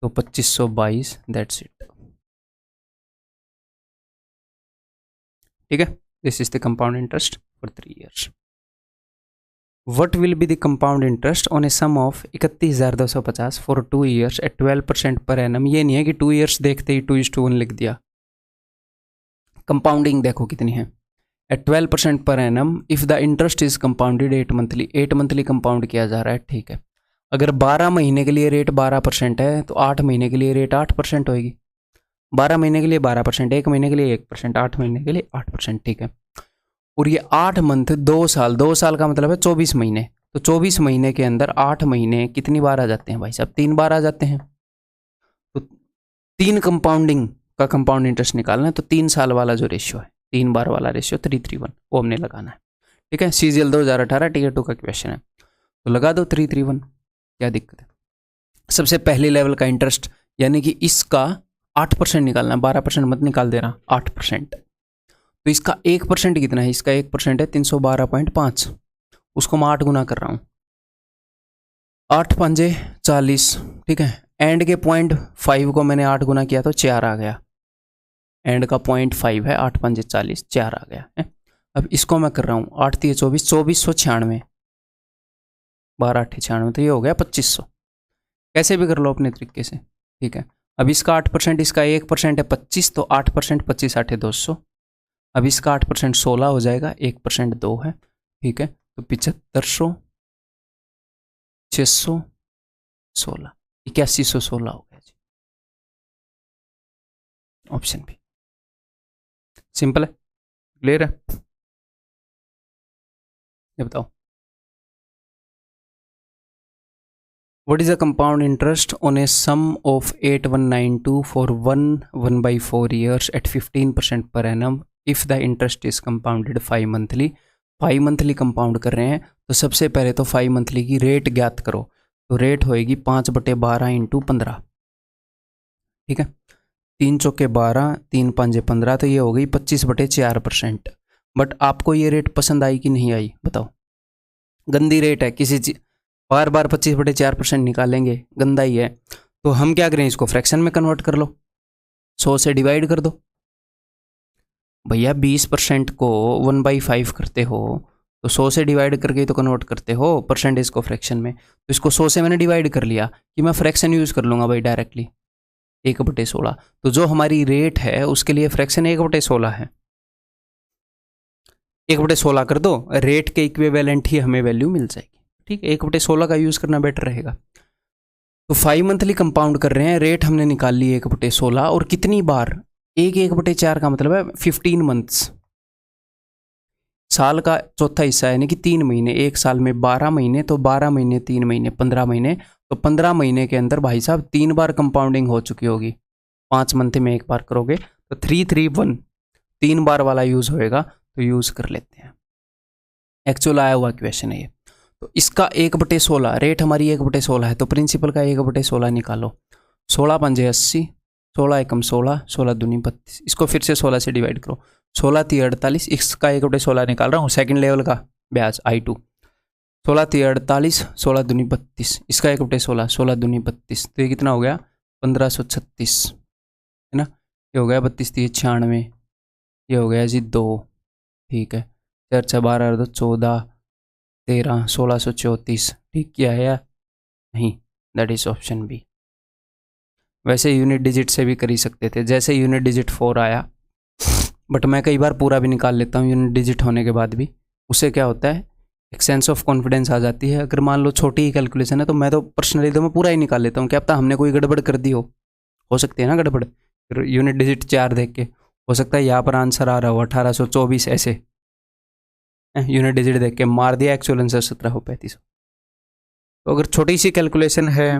तो 2522। That's it. ठीक है, this is the compound interest for 3 years। What will be the compound interest on a sum of 31,250 for 2 years at 12% per annum? ये नहीं है कि 2 years देखते ही 2:1 लिख दिया। कंपाउंडिंग देखो कितनी है, at 12% per annum if the interest is compounded 8 monthly. 8 monthly compound किया जा रहा है। ठीक है, अगर 12 महीने के लिए रेट 12% है तो 8 महीने के लिए रेट 8% होगी। 12 महीने के लिए 12%, 1 महीने के लिए 1%, 8 महीने के लिए 8%। ठीक है, और ये 8 मंथ 2 साल, 2 साल का मतलब है 24 महीने। तो 24 महीने के अंदर 8 महीने कितनी बार आ जाते हैं भाई साहब? 3 बार आ जाते हैं। तो 3 कंपाउंडिंग का कंपाउंड इंटरेस्ट निकालना है, तो 3 साल वाला जो रेशियो है, 3 बार वाला रेशियो 331, वो हमने लगाना है। ठीक है, CGL 2018 Tier 2 का क्वेश्चन है, तो लगा दो 331। क्या दिक्कत है? सबसे पहले लेवल का इंटरेस्ट यानी कि इसका 8% निकालना है, 12% मत निकाल देना, 8%। तो इसका 1% कितना है? इसका 1% है 312.5, उसको मैं 8 गुना कर रहा हूँ, 8 पंजे 40, ठीक है। एंड के 0.5 को मैंने 8 गुना किया तो 4 आ गया, एंड का 0.5 है, 8 पंजे 40, 4 आ गया है। अब इसको मैं कर रहा हूँ 8 3 24, 2496, 12 8 96, तो ये हो गया 2500। कैसे भी कर लो अपने तरीके से, ठीक है। अब इसका 8%, इसका 1% है 25, तो 8% 25 8 200। अब इसका 8% 16 हो जाएगा, 1% 2 है, ठीक है। तो 7500, 600, 16, 8116 हो गया जी। ऑप्शन बी सिंपल है, क्लियर है? ये बताओ, what is the compound interest on a sum of 8192 for 1/4 years at 15% per annum if the interest is compounded 5 monthly? 5 monthly compound कर रहे हैं, तो सबसे पहले तो 5 मंथली की रेट ज्ञात करो। तो रेट होएगी 5/12 इंटू 15, ठीक है। 3 चौके 12, 3 पंजे 15, तो ये हो गई 25/4%। बट आपको ये रेट पसंद आई कि नहीं आई बताओ? गंदी रेट है, किसी चीज बार बार 25/4% निकालेंगे, गंदा ही है। तो हम क्या करें, इसको फ्रैक्शन में कन्वर्ट कर लो, 100 से डिवाइड कर दो। भैया 20% को 1/5 करते हो तो 100 से डिवाइड करके तो कन्वर्ट करते हो परसेंटेज को फ्रैक्शन में। तो इसको 100 से मैंने डिवाइड कर लिया कि मैं फ्रैक्शन यूज़ कर लूँगा भाई डायरेक्टली, 1/16। तो जो हमारी रेट है उसके लिए फ्रैक्शन 1/16 है, 1/16 कर दो, रेट के इक्विवेलेंट ही हमें वैल्यू मिल जाएगी, ठीक है। 1/16 का यूज़ करना बेटर रहेगा। तो 5 मंथली कंपाउंड कर रहे हैं, रेट हमने निकाल ली 1/16, और कितनी बार? 1/4 का मतलब है 15 मंथ्स, साल का चौथा हिस्सा यानी कि 3 महीने। एक साल में 12 महीने, तो 12 महीने 3 महीने 15 महीने, तो 15 महीने के अंदर भाई साहब 3 बार कंपाउंडिंग हो चुकी होगी। 5 मंथ में एक बार करोगे तो 331 3 बार वाला यूज़ होएगा, तो यूज़ कर लेते हैं। एक्चुअल आया हुआ क्वेश्चन है ये। तो इसका 1/16, रेट हमारी 1/16 है, तो प्रिंसिपल का 1/16 निकालो। 16 पंजे 80, 16 एकम 16, 16 दूनी 32, इसको फिर से 16 से डिवाइड करो, 16 3 48, इसका 1/16 निकाल रहा हूँ, सेकंड लेवल का ब्याज I2। 16 3 48, 16 दूनी 32, इसका 1/16, 16 दूनी 32, तो ये कितना हो गया 1536, है ना। ये हो गया 32 3 96, ये हो गया जी 2, ठीक है। 4 6 12 2 14 13 1634, ठीक किया है या नहीं? That is option B. वैसे यूनिट डिजिट से भी कर ही सकते थे, जैसे यूनिट डिजिट 4 आया, बट मैं कई बार पूरा भी निकाल लेता हूँ यूनिट डिजिट होने के बाद भी। उससे क्या होता है, एक सेंस ऑफ कॉन्फिडेंस आ जाती है। अगर मान लो छोटी ही कैलकुलेशन है तो मैं तो पर्सनली तो मैं पूरा ही निकाल लेता हूँ, क्या पता हमने कोई गड़बड़ कर दी हो सकती है ना गड़बड़, फिर यूनिट डिजिट 4 देख के हो सकता है यहाँ पर आंसर आ रहा हो 1824, ऐसे यूनिट डिजिट देख के मार दिया, एक्चुअल आंसर 1735। तो अगर छोटी सी कैलकुलेशन है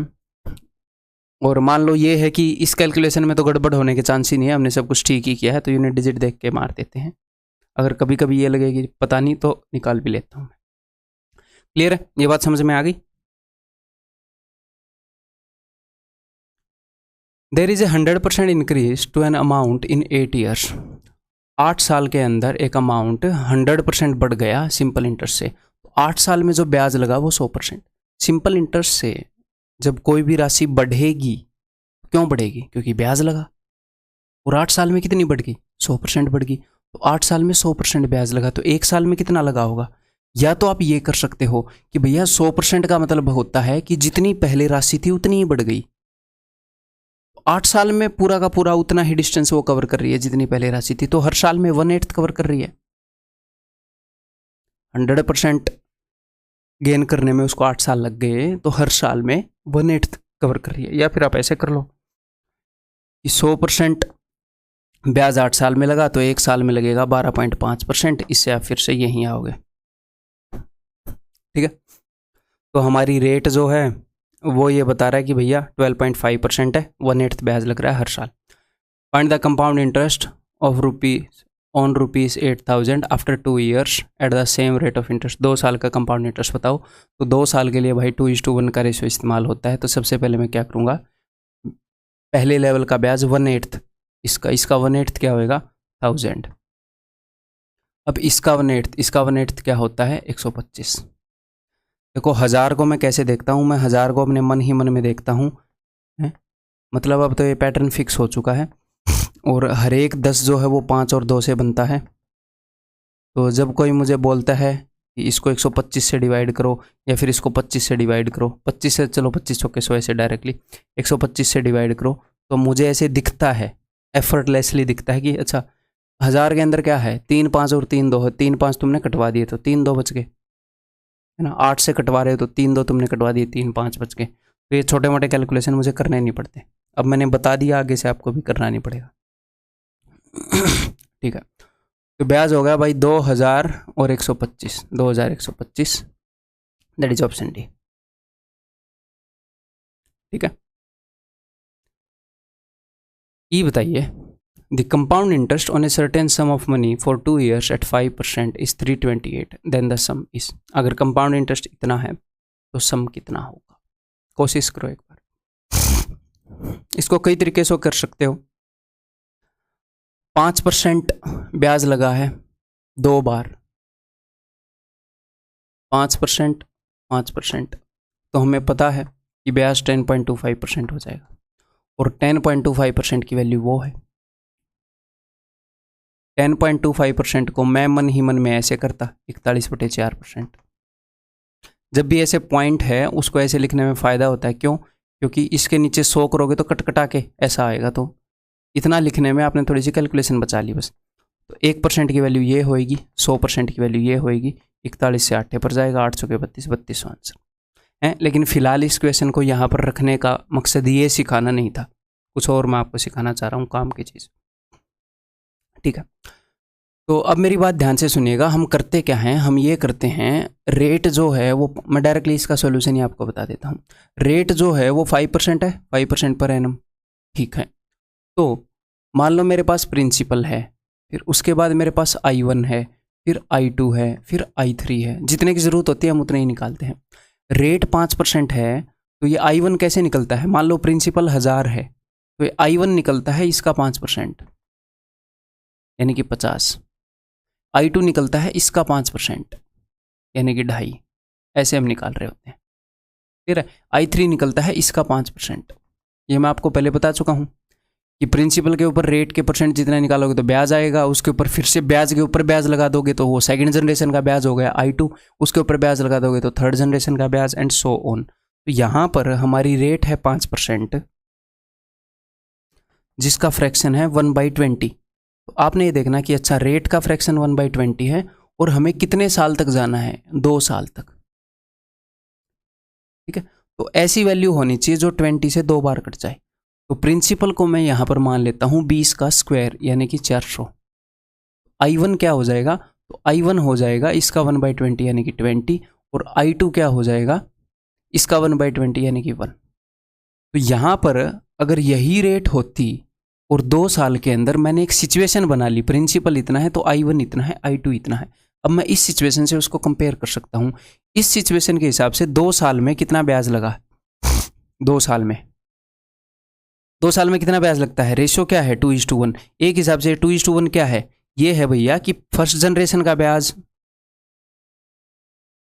और मान लो ये है कि इस कैलकुलेशन में तो गड़बड़ होने के चांस ही नहीं है, हमने सब कुछ ठीक ही किया है, तो यूनिट डिजिट देख के मार देते हैं। अगर कभी कभी ये लगे कि पता नहीं तो निकाल भी लेता हूँ मैं। क्लियर है, ये बात समझ में आ गई? There is a 100% increase to an amount in 8 years. 8 साल के अंदर एक अमाउंट 100% बढ़ गया सिंपल इंटरेस्ट से। 8 साल में जो ब्याज लगा वो 100%। सिंपल इंटरेस्ट से जब कोई भी राशि बढ़ेगी, क्यों बढ़ेगी? क्योंकि ब्याज लगा। और 8 साल में कितनी बढ़ गई? 100% बढ़ गई। तो 8 साल में 100% ब्याज लगा, तो 1 साल में कितना लगा होगा? या तो आप ये कर सकते हो कि भैया 100% का मतलब होता है कि जितनी पहले राशि थी उतनी ही बढ़ गई। 8 साल में पूरा का पूरा उतना ही डिस्टेंस वो कवर कर रही है जितनी पहले राशि थी, तो हर साल में 1/8 कवर कर रही है। 100% गेन करने में उसको 8 साल लग गए, तो हर साल में 1/8 कवर कर रही है। या फिर आप ऐसे कर लो कि 100% ब्याज 8 साल में लगा, तो 1 साल में लगेगा 12.5%। इससे आप फिर से यहीं आओगे, ठीक है। तो हमारी रेट जो है वो ये बता रहा है कि भैया 12.5% है, 1/8 ब्याज लग रहा है हर साल। Find the compound interest of on ₹8,000 after 2 years at the same rate of interest. 2 साल का कंपाउंड इंटरेस्ट बताओ। तो 2 साल के लिए भाई 2:1 का रेशियो इस्तेमाल होता है। तो सबसे पहले मैं क्या करूँगा, पहले लेवल का ब्याज 1/8 इसका 1/8 क्या होएगा 1000। अब इसका 1/8 क्या होता है 125। देखो 1000 को मैं कैसे देखता हूँ, मैं 1000 को अपने मन ही मन में देखता हूँ, मतलब अब तो ये पैटर्न फिक्स हो चुका है। और हर एक 10 जो है वो 5 और 2 से बनता है। तो जब कोई मुझे बोलता है कि इसको 125 से डिवाइड करो या फिर इसको 25 से डिवाइड करो, 25 से, चलो 25 चौके 100 ऐसे डायरेक्टली 125 से डिवाइड करो, तो मुझे ऐसे दिखता है, एफर्टलेसली दिखता है कि अच्छा 1000 के अंदर क्या है 3 5 और 3 2 है। 3 5 तुमने कटवा दिए तो 3 2 बच गए, है ना। 8 से कटवा रहे हो तो 3 2 तुमने कटवा दिए, 3 5 बच गए। तो ये छोटे मोटे कैलकुलेशन मुझे करने नहीं पड़ते। अब मैंने बता दिया, आगे से आपको भी करना नहीं पड़ेगा। ठीक है, तो ब्याज हो गया भाई 2000 और 125, 2125, दैट इज ऑप्शन डी। ठीक है, ये बताइए, the compound interest on a certain sum of money for 2 years at 5% is 328, then the sum is. अगर कंपाउंड इंटरेस्ट इतना है तो सम कितना होगा। कोशिश करो एक बार। इसको कई तरीके से कर सकते हो। 5% ब्याज लगा है 2 बार, 5%, 5%, तो हमें पता है कि ब्याज 10.25% हो जाएगा। और 10.25% की वैल्यू वो है। 10.25% को मैं मन ही मन में ऐसे करता 41/4%। जब भी ऐसे पॉइंट है उसको ऐसे लिखने में फ़ायदा होता है। क्यों? क्योंकि इसके नीचे 100 करोगे तो कट कटा के ऐसा आएगा, तो इतना लिखने में आपने थोड़ी सी कैलकुलेशन बचा ली बस। तो 1% की वैल्यू ये होएगी, 100% की वैल्यू ये होएगी। 41 से 8 पर जाएगा, 8 के 32, 32 आंसर है। लेकिन फिलहाल इस क्वेश्चन को यहाँ पर रखने का मकसद ये सिखाना नहीं था, कुछ और मैं आपको सिखाना चाह रहा हूँ, काम की चीज़। ठीक है, तो अब मेरी बात ध्यान से सुनिएगा। हम करते क्या हैं, हम ये करते हैं, रेट जो है वो, मैं डायरेक्टली इसका सॉल्यूशन ही आपको बता देता हूँ। रेट जो है वो 5% है, 5% पर एनम। ठीक है, तो मान लो मेरे पास प्रिंसिपल है, फिर उसके बाद मेरे पास I1 है, फिर I2 है, फिर I3 है। जितने की ज़रूरत होती है हम उतने ही निकालते हैं। रेट 5% है तो ये I1 कैसे निकलता है, मान लो प्रिंसिपल 1000 है तो ये I1 निकलता है इसका 5% यानी कि 50। I2 निकलता है इसका 5% यानी कि 2.5। ऐसे हम निकाल रहे होते हैं। ठीक है, I3 निकलता है इसका 5%। ये मैं आपको पहले बता चुका हूँ कि प्रिंसिपल के ऊपर रेट के परसेंट जितना निकालोगे तो ब्याज आएगा, उसके ऊपर फिर से ब्याज के ऊपर ब्याज लगा दोगे तो वो सेकंड जनरेशन का ब्याज हो गया I2, उसके ऊपर ब्याज लगा दोगे तो थर्ड जनरेशन का ब्याज, एंड सो ऑन। तो यहाँ पर हमारी रेट है 5%, जिसका फ्रैक्शन है 1/20। तो आपने ये देखना कि अच्छा रेट का फ्रैक्शन 1/20 है और हमें कितने साल तक जाना है, 2 साल तक। ठीक है, तो ऐसी वैल्यू होनी चाहिए जो 20 से 2 बार कट जाए। तो प्रिंसिपल को मैं यहाँ पर मान लेता हूँ 20 का स्क्वायर यानी कि 400। I1 क्या हो जाएगा, तो I1 हो जाएगा इसका 1/20 यानी कि 20, और I2 क्या हो जाएगा इसका 1/20 यानी कि 1। तो यहाँ पर अगर यही रेट होती और 2 साल के अंदर मैंने एक सिचुएशन बना ली, प्रिंसिपल इतना है तो I1 इतना है, I2 इतना है। अब मैं इस सिचुएशन से उसको कंपेयर कर सकता हूँ। इस सिचुएशन के हिसाब से 2 साल में कितना ब्याज लगा, 2 साल में 2 साल में कितना ब्याज लगता है, रेशियो क्या है 2:1। एक हिसाब से 2:1 क्या है, ये है भैया कि फर्स्ट जनरेशन का ब्याज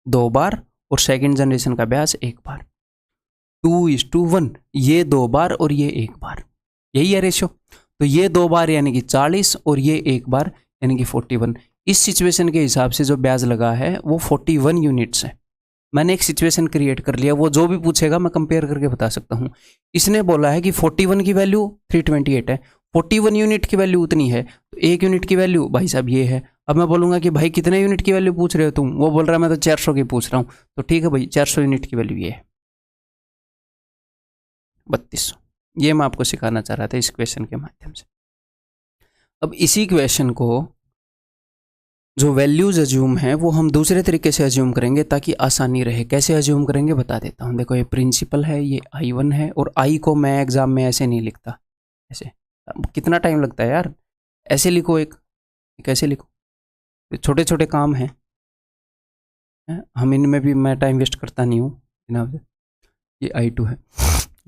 2 बार और सेकंड जनरेशन का ब्याज 1 बार। 2:1, ये 2 बार और ये 1 बार, यही है रेशियो। तो ये 2 बार यानी कि 40 और ये 1 बार यानी कि 41। इस सिचुएशन के हिसाब से जो ब्याज लगा है वो 41 यूनिट्स है। मैंने एक सिचुएशन क्रिएट कर लिया, वो जो भी पूछेगा मैं कंपेयर करके बता सकता हूँ। इसने बोला है कि 41 की वैल्यू 328 है, 41 यूनिट की वैल्यू उतनी है, तो 1 यूनिट की वैल्यू भाई साहब ये है। अब मैं बोलूँगा कि भाई कितने यूनिट की वैल्यू पूछ रहे हो तुम, वो बोल रहा है मैं तो 400 की पूछ रहा हूँ। तो ठीक है भाई, 400 यूनिट की वैल्यू ये है 3200। ये मैं आपको सिखाना चाह रहा था इस क्वेश्चन के माध्यम से। अब इसी क्वेश्चन को जो वैल्यूज अज्यूम है वो हम दूसरे तरीके से अज्यूम करेंगे ताकि आसानी रहे। कैसे अज्यूम करेंगे बता देता हूँ। देखो ये प्रिंसिपल है, ये I1 है, और I को मैं एग्जाम में ऐसे नहीं लिखता, ऐसे कितना टाइम लगता है यार, ऐसे लिखो एक, कैसे लिखूँ? छोटे छोटे काम हैं, हम इनमें भी मैं टाइम वेस्ट करता नहीं हूँ जनाब। ये I2 है,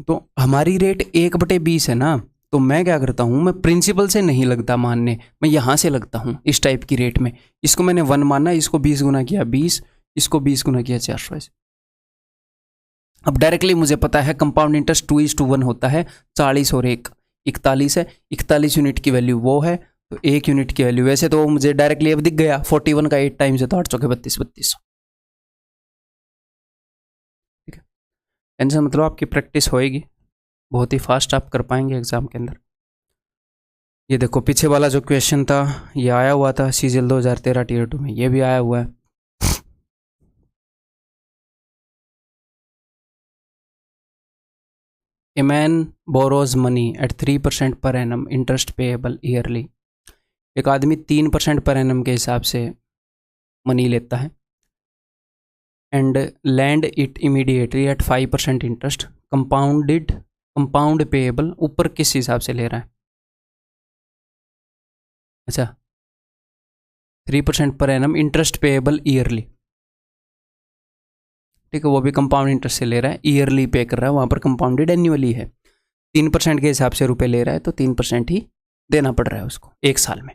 तो हमारी रेट 1/20 है ना, तो मैं क्या करता हूँ, मैं प्रिंसिपल से नहीं लगता मानने, मैं यहाँ से लगता हूँ इस टाइप की रेट में। इसको मैंने 1 माना, इसको 20 गुना किया 20, इसको 20 गुना किया 400 ऐसे। अब डायरेक्टली मुझे पता है कंपाउंड इंटरेस्ट 2:1 होता है, 40 और 1 41 है, 41 यूनिट की वैल्यू वो है, तो 1 यूनिट की वैल्यू, वैसे तो मुझे डायरेक्टली अब दिख गया 41 का 8 टाइम्स है तो 8 चौके 32। ठीक है, टेंशन मतलब आपकी प्रैक्टिस होएगी, बहुत ही फास्ट आप कर पाएंगे एग्जाम के अंदर। ये देखो पीछे वाला जो क्वेश्चन था ये आया हुआ था सीजीएल 2013 टीयर 2 में, ये भी आया हुआ है। A man borrows money at 3% per annum interest payable yearly। एक आदमी 3% पर एनम के हिसाब से मनी लेता है, and land it immediately eight 5% interest compound payable, ऊपर किस हिसाब से ले रहा है? अच्छा, 3% पर एनम इंटरेस्ट पेएबल ईयरली, ठीक है, वो भी कंपाउंड इंटरेस्ट से ले रहा है, ईयरली पे कर रहा है, वहाँ पर कंपाउंडेड एन्युअली है। 3% के हिसाब से रुपए ले रहा है तो 3% ही देना पड़ रहा है उसको 1 साल में।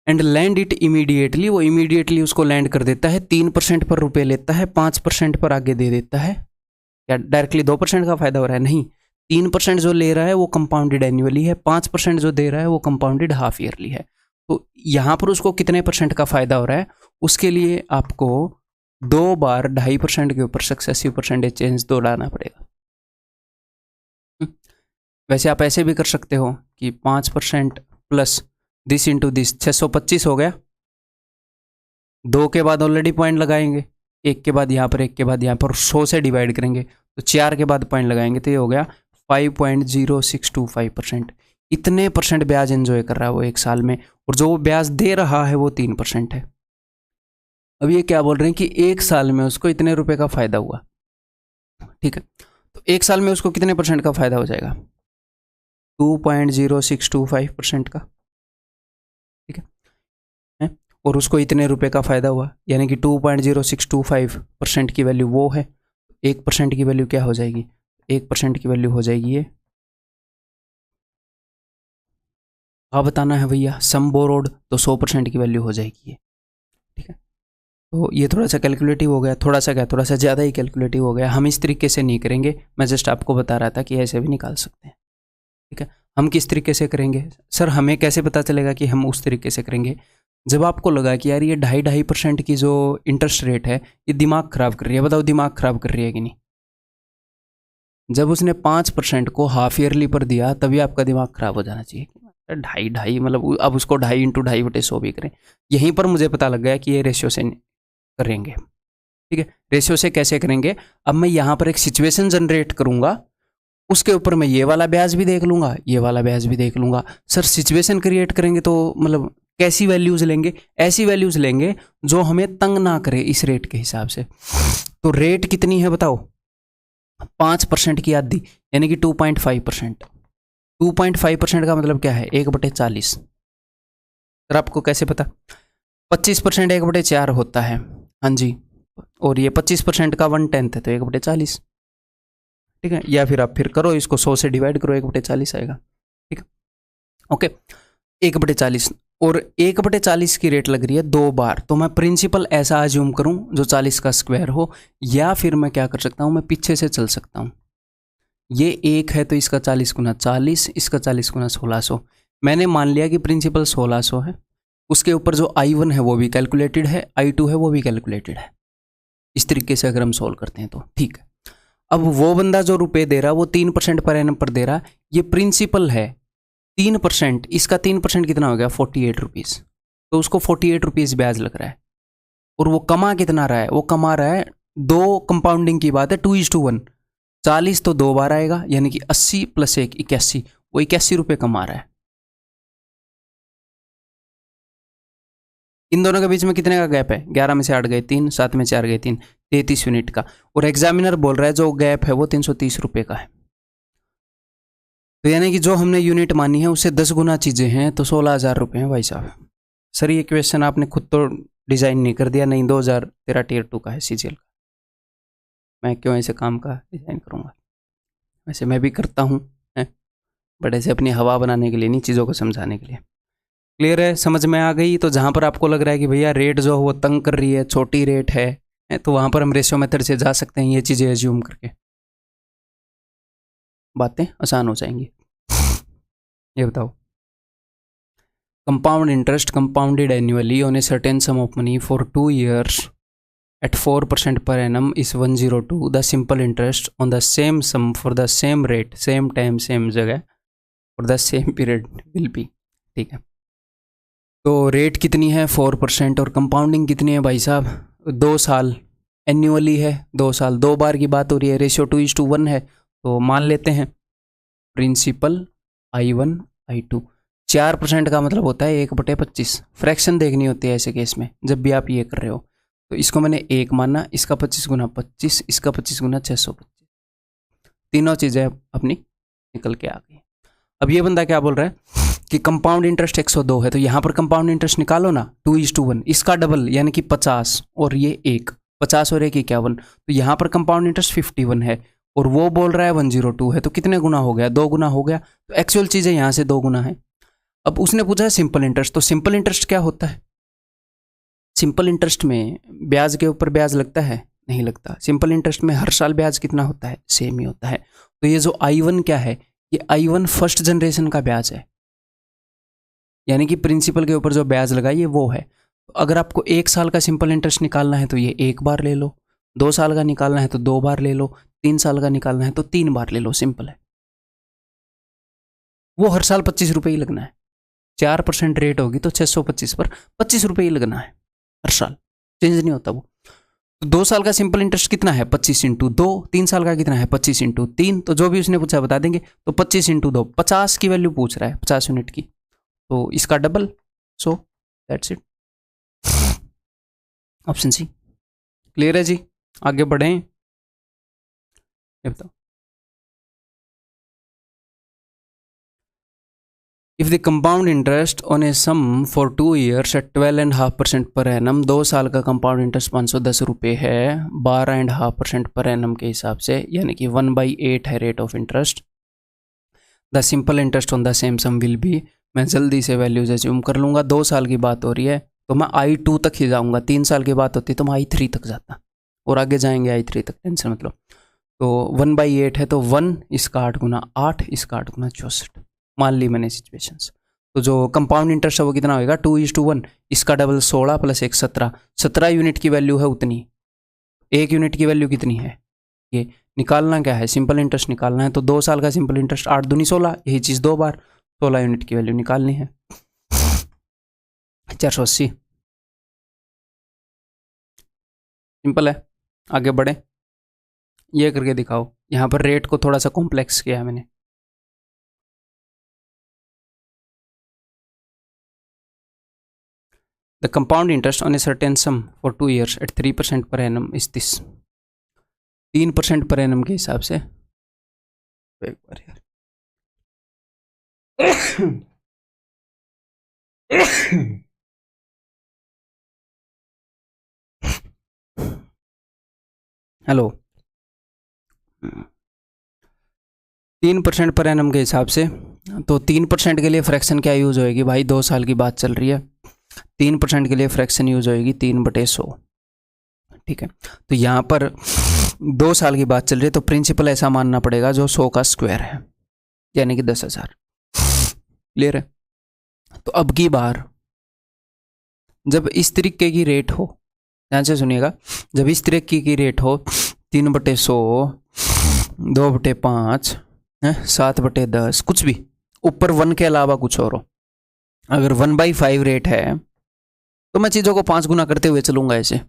एंड लैंड इट इमीडिएटली, वो इमीडिएटली उसको लैंड कर देता है, 3% पर रुपए लेता है, 5% पर आगे दे देता है। क्या डायरेक्टली 2% का फायदा हो रहा है? नहीं, 3% जो ले रहा है वो कंपाउंडेड एनुअली है, 5% जो दे रहा है वो कंपाउंडेड हाफ ईयरली है। तो यहाँ पर उसको कितने % का फायदा हो रहा है, उसके लिए आपको 2 बार 2.5% के ऊपर सक्सेसिव परसेंटेज चेंज तो डालना पड़ेगा। वैसे आप ऐसे भी कर सकते हो कि 5% प्लस दिस इंटू दिस, 625 हो गया। 2 के बाद ऑलरेडी पॉइंट लगाएंगे, 1 के बाद यहाँ पर, 1 के बाद यहाँ पर, 100 से डिवाइड करेंगे तो 4 के बाद पॉइंट लगाएंगे, तो ये हो गया 5.0625%। इतने % ब्याज एंजॉय कर रहा है वो 1 साल में, और जो वो ब्याज दे रहा है वो 3% है। अब ये क्या बोल रहे हैं कि 1 साल में उसको इतने रुपए का फायदा हुआ, ठीक है, तो 1 साल में उसको कितने % का फायदा हो जाएगा? 2.0625% का, ठीक है, और उसको इतने रुपए का फायदा हुआ, यानी कि 2.0625% की वैल्यू वो है, 1% की वैल्यू क्या हो जाएगी? 1% की वैल्यू हो जाएगी ये, हाँ बताना है भैया, सम बोरोड, तो 100% की वैल्यू हो जाएगी ये, ठीक है। तो ये थोड़ा सा कैलकुलेटिव हो गया, थोड़ा सा क्या, थोड़ा सा ज़्यादा ही कैलकुलेटिव हो गया। हम इस तरीके से नहीं करेंगे, मैं जस्ट आपको बता रहा था कि ऐसे भी निकाल सकते हैं, ठीक है। हम किस तरीके से करेंगे सर, हमें कैसे पता चलेगा कि हम उस तरीके से करेंगे? जब आपको लगा कि यार ये 2.5% की जो इंटरेस्ट रेट है ये दिमाग ख़राब कर रही है, बताओ दिमाग ख़राब कर रही है कि नहीं? जब उसने 5% को हाफ ईयरली पर दिया तभी आपका दिमाग ख़राब हो जाना चाहिए। 2.5 मतलब अब उसको 2.5 × 2.5/100 भी करें। यहीं पर मुझे पता लग गया कि ये रेशियो से करेंगे, ठीक है। रेशियो से कैसे करेंगे? अब मैं यहाँ पर एक सिचुएशन जनरेट करूँगा, उसके ऊपर मैं ये वाला ब्याज भी देख लूँगा, ये वाला ब्याज भी देख लूँगा। सर सिचुएशन क्रिएट करेंगे तो मतलब कैसी वैल्यूज़ लेंगे? ऐसी वैल्यूज़ लेंगे जो हमें तंग ना करे इस रेट के हिसाब से। तो रेट कितनी है बताओ? 5% की आधी, यानी कि 2.5%। 2.5% का मतलब क्या है? 1/40। सर आपको कैसे पता? 25% 1/4 होता है, हाँ जी, और ये 25% का 1/10 है तो 1/40, ठीक है। या फिर आप फिर करो इसको, 100 से डिवाइड करो, 1/40 आएगा, ठीक है, ओके। 1/40 और 1/40 की रेट लग रही है 2 बार, तो मैं प्रिंसिपल ऐसा अज्यूम करूं जो 40 का स्क्वायर हो, या फिर मैं क्या कर सकता हूं, मैं पीछे से चल सकता हूं। ये 1 है तो इसका 40 × 40, इसका 40 × 1600। मैंने मान लिया कि प्रिंसिपल 1600 है, उसके ऊपर जो I1 है वो भी कैलकुलेटेड है, I2 है वो भी कैलकुलेटेड है। इस तरीके से अगर हम सोल्व करते हैं तो ठीक है। अब वो बंदा जो रुपए दे रहा वो 3% पर एनम पर दे रहा, ये प्रिंसिपल है 3%, इसका 3% कितना हो गया? 48 रुपीज़, तो उसको 48 रुपीज़ ब्याज लग रहा है। और वो कमा कितना रहा है? वो कमा रहा है, 2 कंपाउंडिंग की बात है, 2:1, 40 तो 2 बार आएगा, यानी कि 80 + 1 81, वो 81 रुपये कमा रहा है। इन दोनों के बीच में कितने का गैप है? 11 में से 8 गए 3, 7 में 4 गए 3, 33 यूनिट का। और एग्जामिनर बोल रहा है जो गैप है वो 330 रुपये का है। तो यानी कि जो हमने यूनिट मानी है उससे 10 गुना चीज़ें हैं, तो 16,000 रुपये हैं भाई साहब। सर ये क्वेश्चन आपने खुद तो डिज़ाइन नहीं कर दिया, नहीं 2013 टियर 2 का है सीजीएल का, मैं क्यों ऐसे काम का डिज़ाइन करूँगा। वैसे मैं भी करता हूँ, बट ऐसे अपनी हवा बनाने के लिए नहीं, चीज़ों को समझाने के लिए। क्लियर है, समझ में आ गई। तो जहाँ पर आपको लग रहा है कि भैया रेट जो वो तंग कर रही है, छोटी रेट है, तो वहाँ पर हम रेशियो मेथड से जा सकते हैं, ये चीज़ें एज्यूम करके बातें आसान हो जाएंगी। ये बताओ, compound interest compounded annually on a certain sum of money for 2 years at 4% per annum is 102. The simple interest on the same sum for the same rate, same time, same जगह for the same period will be। ठीक है, तो rate कितनी है 4% और compounding कितनी है भाई साहब 2 साल, एन्युअली है 2 साल, 2 बार की बात हो रही है, रेशियो 2:1 है। तो मान लेते हैं प्रिंसिपल I1 I2, 4% का मतलब होता है 1/25। फ्रैक्शन देखनी होती है ऐसे केस में जब भी आप ये कर रहे हो। तो इसको मैंने 1 माना, इसका 25 गुना 25, इसका 25 गुना 625, तीनों चीज़ें अपनी निकल के आ गई। अब ये बंदा क्या बोल रहा है कि कंपाउंड इंटरेस्ट 102 है, तो यहाँ पर कंपाउंड इंटरेस्ट निकालो ना 2:1, इसका डबल यानी कि 50 और ये 1, 50 और 1 51, तो यहाँ पर कंपाउंड इंटरेस्ट 51 है और वो बोल रहा है 102 है, तो कितने गुना हो गया 2 गुना हो गया। तो एक्चुअल चीज़ें यहाँ से 2 गुना है। अब उसने पूछा है सिंपल इंटरेस्ट, तो सिंपल इंटरेस्ट क्या होता है? सिंपल इंटरेस्ट में ब्याज के ऊपर ब्याज लगता है? नहीं लगता। सिंपल इंटरेस्ट में हर साल ब्याज कितना होता है? सेम ही होता है। तो ये जो I1 क्या है, ये I1 फर्स्ट जनरेशन का ब्याज है, यानी कि प्रिंसिपल के ऊपर जो ब्याज लगा ये वो है। तो अगर आपको 1 साल का सिंपल इंटरेस्ट निकालना है तो ये 1 बार ले लो, 2 साल का निकालना है तो 2 बार ले लो, 3 साल का निकालना है तो 3 बार ले लो, सिंपल है। वो हर साल 25 रुपये ही लगना है। 4% रेट होगी तो 625 पर 25 रुपये ही लगना है हर साल, चेंज नहीं होता वो। तो 2 साल का सिंपल इंटरेस्ट कितना है 25 × 2, 3 साल का कितना है 25 × 3, तो जो भी उसने पूछा बता देंगे। तो 25 × 2 50 की वैल्यू पूछ रहा है, 50 यूनिट की, तो इसका double. So that's it, option C. Clear है जी, आगे बढ़ें। ये बताओ, if the compound interest on a sum for 2 years at 12.5% per annum, 2 साल का कंपाउंड इंटरेस्ट 510 रुपये है 12.5% पर एनम के हिसाब से, यानी कि 1/8 है rate of interest. The simple interest on the same sum will be, मैं जल्दी से वैल्यूज एज्यूम कर लूँगा। 2 साल की बात हो रही है तो मैं I2 तक ही जाऊँगा, 3 साल की बात होती तो मैं I3 तक जाता, और आगे जाएंगे I3 तक, टेंशन मतलब। तो 1/8 है तो 1, इसका 8 गुना 8, इसका 8 गुना 64, मान ली मैंने सिचुएशंस। तो जो कंपाउंड इंटरेस्ट है वो कितना होगा 2:1, इसका डबल 16 + 1 17, 17 यूनिट की वैल्यू है उतनी। 1 यूनिट की वैल्यू कितनी है, ये निकालना क्या है, सिंपल इंटरेस्ट निकालना है। तो 2 साल का सिंपल इंटरेस्ट 8 दूनी 16, यही चीज़ 2 बार, 16 यूनिट की वैल्यू निकालनी है, 480। सिंपल है, आगे बढ़े, ये करके दिखाओ। यहाँ पर रेट को थोड़ा सा कॉम्प्लेक्स किया है मैंने। The compound interest on a certain sum for 2 years at 3% per annum is this। 3% per annum के हिसाब से, एक बार यार हेलो, 3% पर एनम के हिसाब से, तो 3% के लिए फ्रैक्शन क्या यूज होएगी भाई, 2 साल की बात चल रही है, 3% के लिए फ्रैक्शन यूज होएगी 3/100। ठीक है, तो यहाँ पर 2 साल की बात चल रही है तो प्रिंसिपल ऐसा मानना पड़ेगा जो 100 का स्क्वायर है, यानी कि 10,000। क्लियर है? तो अब की बार जब इस तरीके की रेट हो, ध्यान से सुनिएगा, जब इस तरीके की रेट हो 3/100, 2/5, 7/10, कुछ भी ऊपर 1 के अलावा कुछ और हो, अगर 1/5 रेट है तो मैं चीज़ों को 5 गुना करते हुए चलूंगा ऐसे।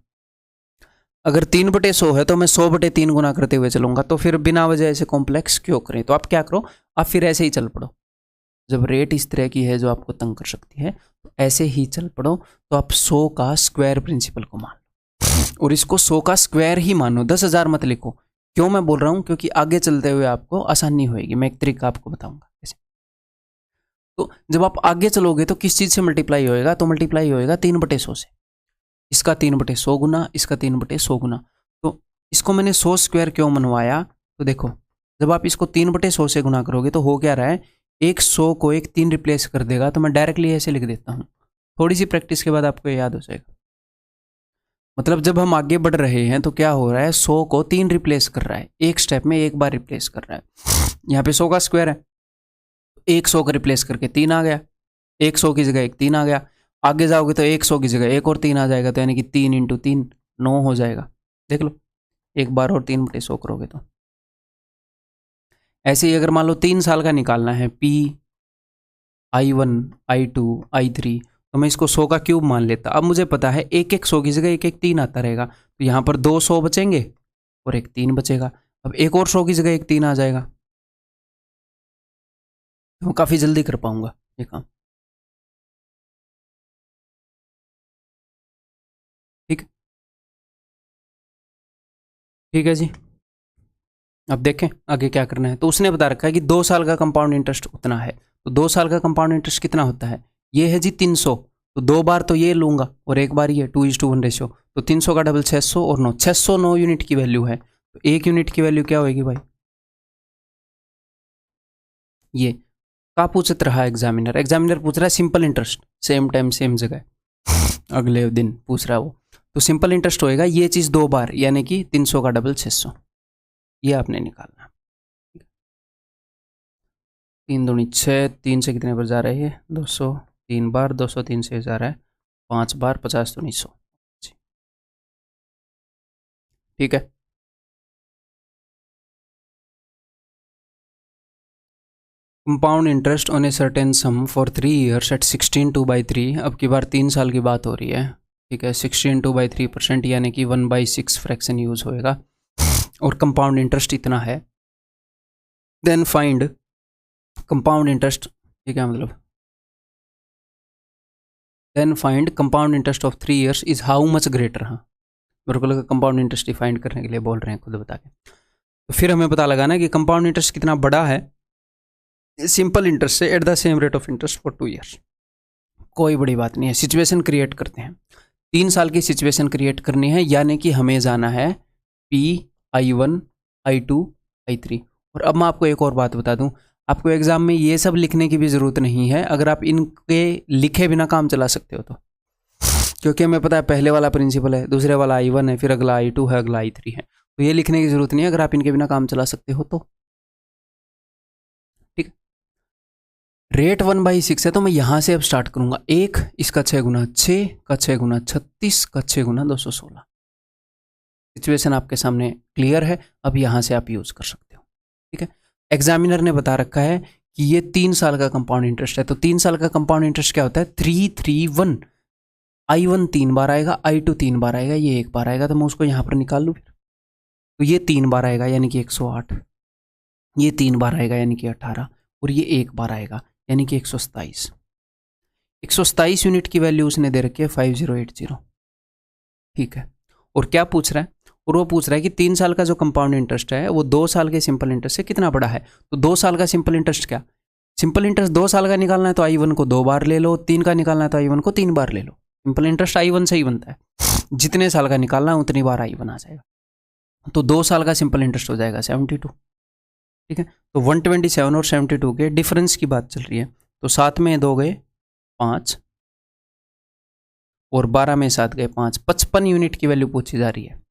अगर 3/100 है तो मैं 100/3 गुना करते हुए चलूंगा। तो फिर बिना वजह ऐसे कॉम्प्लेक्स क्यों करें? तो आप क्या करो, आप फिर ऐसे ही चल पड़ो। जब रेट इस तरह की है जो आपको तंग कर सकती है तो ऐसे ही चल पड़ो। तो आप 100 का स्क्वायर प्रिंसिपल को मान लो, और इसको 100 का स्क्वायर ही मानो, 10,000 मत लिखो। क्यों मैं बोल रहा हूँ? क्योंकि आगे चलते हुए आपको आसानी होएगी। मैं एक तरीका आपको बताऊंगा कैसे। तो जब आप आगे चलोगे तो किस चीज़ से मल्टीप्लाई होएगा, तो मल्टीप्लाई होएगा 3/100 से। इसका 3/100 गुना, इसका 3/100 गुना। तो इसको मैंने 100 स्क्वायर क्यों मनवाया, तो देखो जब आप इसको 3/100 से गुना करोगे तो हो क्या रहा है, एक 100 को एक 3 रिप्लेस कर देगा। तो मैं डायरेक्टली ऐसे लिख देता हूँ, थोड़ी सी प्रैक्टिस के बाद आपको याद हो जाएगा। मतलब जब हम आगे बढ़ रहे हैं तो क्या हो रहा है, 100 को 3 रिप्लेस कर रहा है, एक स्टेप में एक बार रिप्लेस कर रहा है। यहाँ पे 100 का स्क्वायर है, एक 100 का रिप्लेस करके 3 आ गया, एक 100 की जगह एक 3 आ गया। आगे जाओगे तो 100 की जगह एक और 3 आ जाएगा, तो यानी कि 3 × 3 9 हो जाएगा। देख लो, एक बार और 3/100 करोगे तो ऐसे ही अगर मान लो 3 साल का निकालना है, P I1 I2 I3, तो मैं इसको 100 का क्यूब मान लेता। अब मुझे पता है एक एक 100 की जगह एक एक 3 आता रहेगा, तो यहाँ पर 2 100 बचेंगे और एक 3 बचेगा। अब एक और 100 की जगह एक 3 आ जाएगा, तो मैं काफ़ी जल्दी कर पाऊंगा ये काम। ठीक, ठीक है जी। अब देखें आगे क्या करना है। तो उसने बता रखा है कि 2 साल का कंपाउंड इंटरेस्ट उतना है। तो 2 साल का कंपाउंड इंटरेस्ट कितना होता है, ये है जी 300। तो 2 बार तो ये लूंगा और एक बार ये 2:1 रेशियो। तो 300 का डबल 600 और 9, 609 यूनिट की वैल्यू है। तो 1 यूनिट की वैल्यू क्या होगी भाई, ये का पूछत रहा एग्जामिनर। एग्जामिनर पूछ रहा है simple interest, same time same जगह, अगले दिन पूछ रहा है वो। तो सिंपल इंटरेस्ट होएगा ये चीज़ 2 बार, यानी कि 300 का डबल 600, ये आपने निकालना। 3 दूनी 6, 3 से कितने पर जा रहे हैं 200, 3 बार 203 से जा रहा है 5 बार 50 दूनी 100। ठीक है, compound interest on a certain sum for 3 years at 16/3। अब की बार 3 साल की बात हो रही है। ठीक है, 16/3%, यानी कि 1/6 फ्रैक्शन यूज होएगा और कंपाउंड इंटरेस्ट इतना है। देन फाइंड कंपाउंड इंटरेस्ट, ये क्या मतलब, then find compound interest of 3 years is how much greater. हाँ, मेरे को लगा कंपाउंड इंटरेस्ट डिफाइंड करने के लिए बोल रहे हैं खुद बता के। तो फिर हमें पता लगाना कि कंपाउंड इंटरेस्ट कितना बड़ा है सिंपल इंटरेस्ट से at the same rate of interest for 2 years. कोई बड़ी बात नहीं है, सिचुएशन क्रिएट करते हैं। 3 साल की सिचुएशन क्रिएट करनी है, यानी कि हमें जाना है P I1 I2 I3। और अब मैं आपको एक और बात बता दूं, आपको एग्जाम में ये सब लिखने की भी ज़रूरत नहीं है, अगर आप इनके लिखे बिना काम चला सकते हो तो। क्योंकि हमें पता है पहले वाला प्रिंसिपल है, दूसरे वाला I1 है, फिर अगला I2 है, अगला I3 है। तो ये लिखने की ज़रूरत नहीं है अगर आप इनके बिना काम चला सकते हो तो। ठीक, रेट 1/6 है, तो मैं यहाँ से अब स्टार्ट करूँगा। 1 इसका 6 गुना 6 का 6 गुना 36 का 6 गुना 216। सिचुएशन आपके सामने क्लियर है, अब यहाँ से आप यूज़ कर सकते हो। ठीक है, एग्जामिनर ने बता रखा है कि ये 3 साल का कंपाउंड इंटरेस्ट है। तो 3 साल का कंपाउंड इंटरेस्ट क्या होता है, 331। I1 3 बार आएगा, I2 3 बार आएगा, ये 1 बार आएगा। तो मैं उसको यहाँ पर निकाल लूँ फिर। तो ये 3 बार आएगा यानी कि 108, ये 3 बार आएगा यानी कि 18, और ये 1 बार आएगा यानी कि 127। 127 यूनिट की वैल्यू उसने दे रखी है 5080। ठीक है, और क्या पूछ रहा है, और वो पूछ रहा है कि 3 साल का जो कंपाउंड इंटरेस्ट है वो 2 साल के सिंपल इंटरेस्ट से कितना बड़ा है। तो 2 साल का सिंपल इंटरेस्ट क्या, सिंपल इंटरेस्ट 2 साल का निकालना है तो I1 को 2 बार ले लो, 3 का निकालना है तो I1 को 3 बार ले लो। सिंपल इंटरेस्ट I1 से ही बनता है, जितने साल का निकालना है उतनी बार I1 आ जाएगा। तो 2 साल का सिंपल इंटरेस्ट हो जाएगा 72। ठीक है, तो 127 और 72 के डिफरेंस की बात चल रही है। तो 7 में 2 गए 5 और 12 में 7 गए 5, 55 यूनिट की वैल्यू पूछी जा रही है।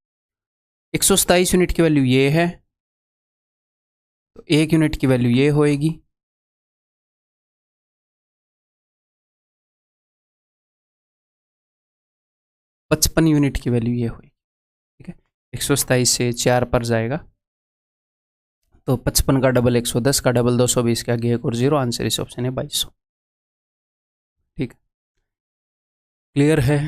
127 यूनिट की वैल्यू ये है, तो 1 यूनिट की वैल्यू ये होएगी। पचपन यूनिट की वैल्यू ये होगी। ठीक है, 127 से 4 पर जाएगा तो 55 का डबल 110 का डबल 220 के आगे एक और 0, आंसर इस ऑप्शन है 2200। ठीक, क्लियर है।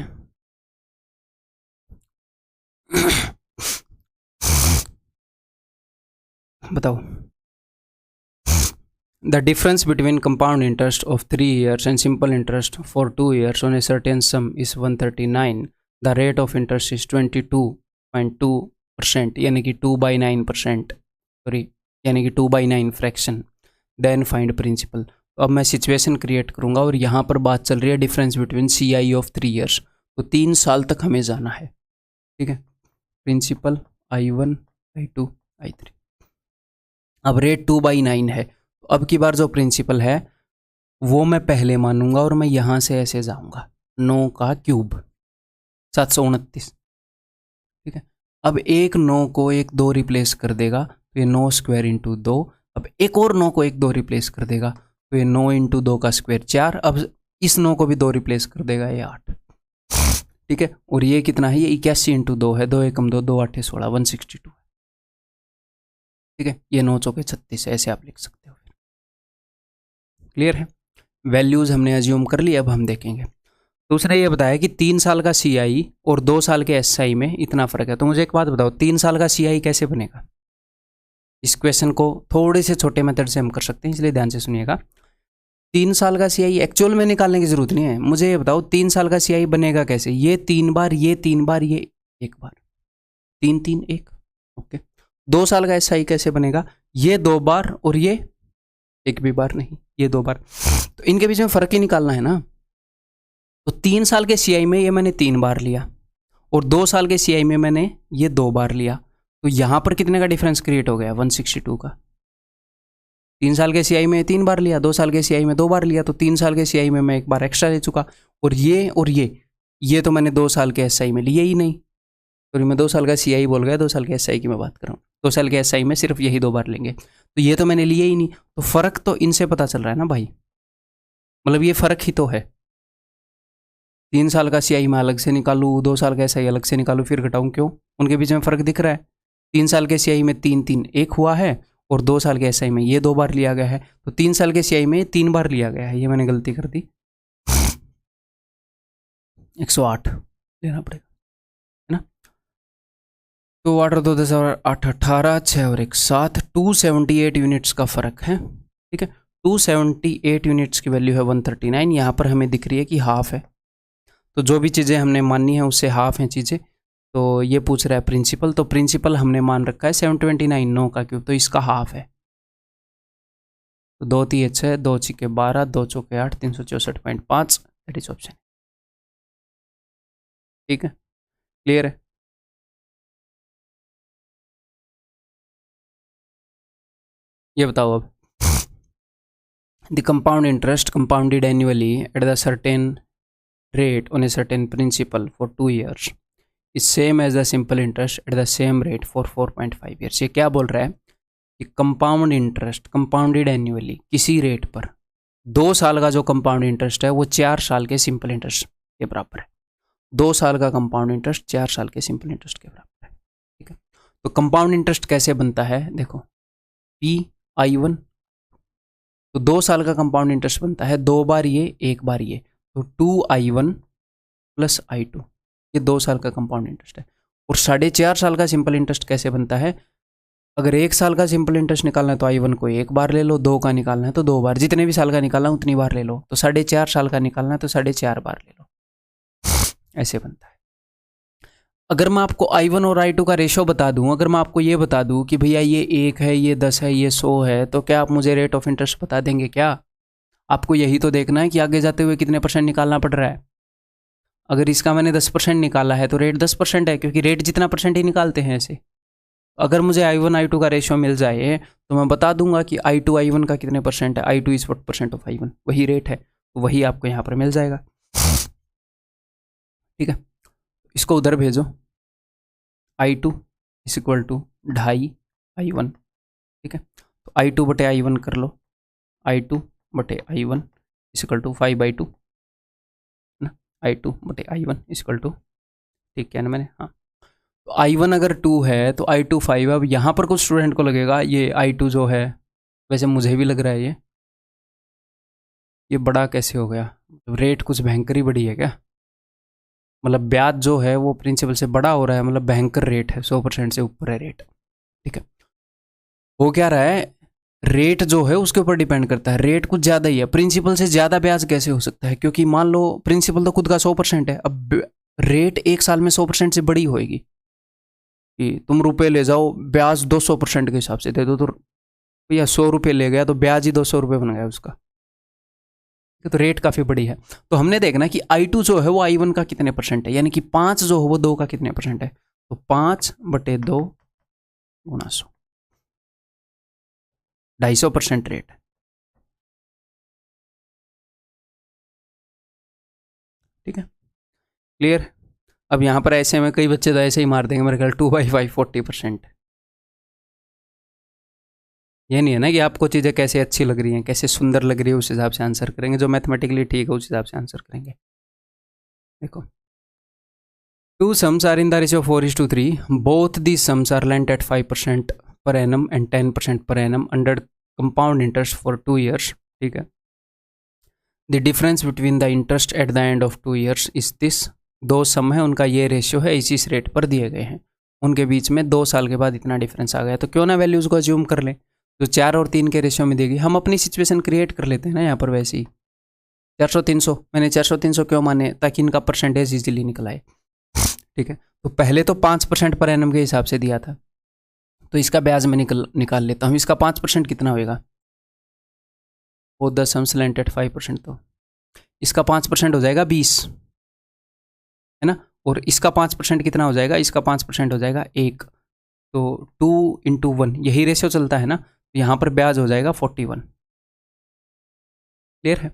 बताओ, the difference between compound interest of 3 years and simple interest for 2 years on a certain some is 139। The rate of interest is 22.2%, यानी कि 2/9%, सॉरी यानी कि 2/9 फ्रैक्शन। Then find principal. तो अब मैं सिचुएशन क्रिएट करूँगा और यहाँ पर बात चल रही है difference between CI of 3 years. तो 3 साल तक हमें जाना है, ठीक है। Principal I1 I2 I3। अब रेट 2/9 है, तो अब की बार जो प्रिंसिपल है वो मैं पहले मानूंगा और मैं यहाँ से ऐसे जाऊँगा 9 का क्यूब 729, ठीक है। अब एक 9 को एक 2 रिप्लेस कर देगा तो ये 9 स्क्वायर इंटू 2। अब एक और 9 को एक 2 रिप्लेस कर देगा तो ये 9 इंटू 2 का स्क्वायर 4। अब इस 9 को भी 2 रिप्लेस कर देगा, ये 8, ठीक है। और ये कितना है, ये 81 इंटू 2 है, 2 एकम 2, 2 8 16, 162, ठीक है। ये 9 चौके 36 है, ऐसे आप लिख सकते हो। क्लियर है, वैल्यूज हमने अज्यूम कर ली। अब हम देखेंगे तो उसने ये बताया कि 3 साल का CI और 2 साल के SI में इतना फ़र्क है। तो मुझे एक बात बताओ, 3 साल का CI कैसे बनेगा? इस क्वेश्चन को थोड़े से छोटे मेथड से हम कर सकते हैं, इसलिए ध्यान से सुनिएगा। 3 साल का CI एक्चुअल में निकालने की ज़रूरत नहीं है। मुझे ये बताओ 3 साल का CI बनेगा कैसे? ये 3 बार, ये 3 बार, ये 1 बार, 3 3 1, ओके। 2 साल का SI कैसे बनेगा? ये 2 बार और ये 1 भी बार नहीं, ये 2 बार। तो इनके बीच में फ़र्क ही निकालना है ना। तो 3 साल के CI में ये मैंने 3 बार लिया और 2 साल के CI में मैंने ये 2 बार लिया। तो यहाँ पर कितने का डिफरेंस क्रिएट हो गया? 162 का। 3 साल के CI में 3 बार लिया, 2 साल के CI में 2 बार लिया, तो 3 साल के CI में मैं 1 बार एक्स्ट्रा ले चुका। और ये तो मैंने 2 साल के SI में लिए ही नहीं। तो मैं 2 साल का CI बोल गया, 2 साल के SI की मैं बात कर रहा हूँ। 2 साल के SI में सिर्फ यही 2 बार लेंगे, तो ये तो मैंने लिए ही नहीं। तो फ़र्क तो इनसे पता चल रहा है ना भाई, मतलब ये फ़र्क ही तो है। 3 साल का CI मैं अलग से निकालूँ, 2 साल का SI अलग से निकालूँ, फिर घटाऊँ, क्यों? उनके बीच में फ़र्क दिख रहा है। 3 साल के CI में 3 3 1 हुआ है और 2 साल के SI में ये 2 बार लिया गया है। तो 3 साल के CI में 3 बार लिया गया है, ये मैंने गलती कर दी। 108 लेना पड़ेगा, है ना। तो 8 2 10 और 8 18, 6 और 1 7, 278 यूनिट्स का फ़र्क है, ठीक है। 278 यूनिट्स की वैल्यू है 139। यहाँ पर हमें दिख रही है कि हाफ है, तो जो भी चीज़ें हमने मानी है उससे हाफ हैं चीज़ें। तो ये पूछ रहा है प्रिंसिपल, तो प्रिंसिपल हमने मान रखा है 729, 9 का क्यूब, तो इसका हाफ है। तो 2 3 6, 2 6 12, 2 चौके 8, 364.5, दैट इज ऑप्शन, ठीक है। क्लियर है। ये बताओ अब, the compound interest compounded annually at the certain rate on a certain principal for 2 years is same as the simple interest at the same rate for 4.5 years। ये क्या बोल रहा है कि कंपाउंड इंटरेस्ट कंपाउंडेड एनुअली किसी rate पर 2 साल का जो कंपाउंड इंटरेस्ट है वो 4 साल के सिंपल इंटरेस्ट के बराबर है। 2 साल का कंपाउंड इंटरेस्ट 4 साल के सिंपल इंटरेस्ट के बराबर है, ठीक है। तो कंपाउंड इंटरेस्ट कैसे बनता है? देखो PI1, तो 2 साल का कंपाउंड इंटरेस्ट बनता है 2 बार ये 1 बार ये, तो 2I1 प्लस I2, ये 2 साल का कंपाउंड इंटरेस्ट है। और 4.5 साल का सिंपल इंटरेस्ट कैसे बनता है? अगर 1 साल का सिंपल इंटरेस्ट निकालना है तो I1 को 1 बार ले लो, 2 का निकालना है तो 2 बार, जितने भी साल का निकालना है उतनी बार ले लो। तो 4.5 साल का निकालना है तो 4.5 बार ले लो, ऐसे बनता है। अगर मैं आपको I1 और I2 का रेशो बता दूं, अगर मैं आपको ये बता दूं कि भैया ये 1 है, ये 10 है, ये 100 है, तो क्या आप मुझे रेट ऑफ इंटरेस्ट बता देंगे क्या? आपको यही तो देखना है कि आगे जाते हुए कितने % निकालना पड़ रहा है। अगर इसका मैंने 10% निकाला है तो रेट 10% है, क्योंकि रेट जितना % ही निकालते हैं ऐसे। अगर मुझे I1 I2 का रेशियो मिल जाए तो मैं बता दूंगा कि I2 I1 का कितने % है, I2 इज 40% ऑफ I1, वही रेट है, तो वही आपको यहाँ पर मिल जाएगा, ठीक है। इसको उधर भेजो, I2 is equal to 2.5 I1, ठीक है। तो I2 बटे I1 कर लो, I2 बटे I1 इक्वल टू 5/2 ना, I2 बटे I1 इक्वल टू, ठीक है ना मैंने, हाँ। तो I1 अगर 2 है तो I2 5। अब यहाँ पर कुछ स्टूडेंट को लगेगा ये I2 जो है, वैसे मुझे भी लग रहा है ये बड़ा कैसे हो गया, रेट कुछ भयंकर ही बड़ी है क्या? मतलब ब्याज जो है वो प्रिंसिपल से बड़ा हो रहा है, मतलब भयंकर रेट है, 100% से ऊपर है रेट, ठीक है। हो क्या रहा है, रेट जो है उसके ऊपर डिपेंड करता है, रेट कुछ ज़्यादा ही है। प्रिंसिपल से ज़्यादा ब्याज कैसे हो सकता है? क्योंकि मान लो प्रिंसिपल तो खुद का 100% है, अब रेट 1 साल में 100% से बड़ी होएगी कि तुम रुपए ले जाओ, ब्याज 200% के हिसाब से दे दो, तो भैया 100 रुपये ले गया तो ब्याज ही 200 रुपये बन गया उसका, तो रेट काफ़ी बड़ी है। तो हमने देखना कि I2 जो है वो I1 का कितने परसेंट है, यानी कि 5 जो है वो 2 का कितने परसेंट है। तो 5/2 गुणा 100, 250% रेट है। ठीक है, क्लियर। अब यहाँ पर ऐसे में कई बच्चे तो ऐसे ही मार देंगे मेरे ख्याल 2/5 40%। ये नहीं है ना कि आपको चीज़ें कैसे अच्छी लग रही हैं, कैसे सुंदर लग रही है, उस हिसाब से आंसर करेंगे। जो मैथमेटिकली ठीक है उस हिसाब से आंसर करेंगे। देखो, 2 sums are in the ratio 4:3. Both these sums are lent at 5% per annum and 10% per annum under compound interest for 2 years. ठीक है, the difference between the interest at the end of 2 years is this. 2 सम है, उनका ये ratio है, इस rate पर दिए गए हैं, उनके बीच में 2 साल के बाद इतना डिफरेंस आ गया। तो क्यों ना वैल्यूज़ को अज्यूम कर लें, जो 4 और 3 के रेशियो में देगी। हम अपनी सिचुएशन क्रिएट कर लेते हैं ना यहाँ पर। वैसे ही 400-300, मैंने 400-300 क्यों माने, ताकि इनका परसेंटेज इजीली निकल आए। ठीक है, तो पहले तो 5% पर एनम के हिसाब से दिया था, तो इसका ब्याज में निकाल लेता हूँ। इसका 5% कितना होएगा, वो 10 सम्स लेंट एट 5%, तो इसका 5% हो जाएगा 20, है ना। और इसका 5% कितना हो जाएगा, इसका 5% हो जाएगा 1। तो 2 × 1 यही रेशियो चलता है ना, तो यहाँ पर ब्याज हो जाएगा 41। क्लियर है।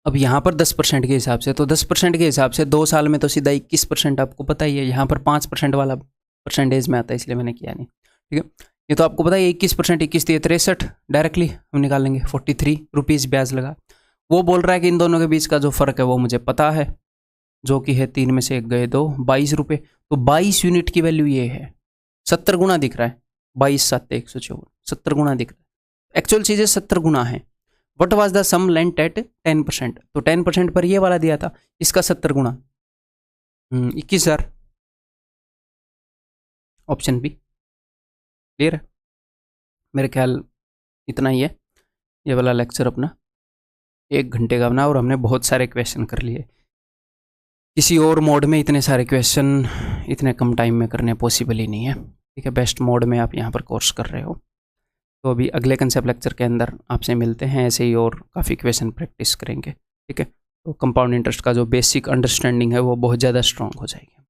अब यहाँ पर 10% के हिसाब से, तो 10% के हिसाब से 2 साल में तो सीधा 21%, आपको पता ही है। यहाँ पर 5% वाला परसेंटेज में आता है, इसलिए मैंने किया नहीं। ठीक है, ये तो आपको पता है 21%, 21 × 63, डायरेक्टली हम निकाल लेंगे। 43 रुपीज़ ब्याज लगा। वो बोल रहा है कि इन दोनों के बीच का जो फ़र्क है वो मुझे पता है, जो कि है 3 में से 1 गए 2, 22 रुपये। तो 22 यूनिट की वैल्यू ये है। 70 गुना दिख रहा है, 22×7 = 154, 70 गुना दिख रहा है। एक्चुअल चीज़ें 70 गुना है। What was the sum lent at 10%, तो 10% पर ये वाला दिया था, इसका 70 गुना 21,000, ऑप्शन बी। क्लियर है। मेरे ख्याल इतना ही है ये वाला लेक्चर अपना, 1 घंटे का बना, और हमने बहुत सारे क्वेश्चन कर लिए। किसी और मोड में इतने सारे क्वेश्चन इतने कम टाइम में करने पॉसिबल ही नहीं है। ठीक है, बेस्ट मोड में आप यहाँ पर कोर्स कर रहे हो। तो अभी अगले कंसेप्ट लेक्चर के अंदर आपसे मिलते हैं, ऐसे ही और काफ़ी क्वेश्चन प्रैक्टिस करेंगे। ठीक है, तो कंपाउंड इंटरेस्ट का जो बेसिक अंडरस्टैंडिंग है वो बहुत ज़्यादा स्ट्रॉन्ग हो जाएगी।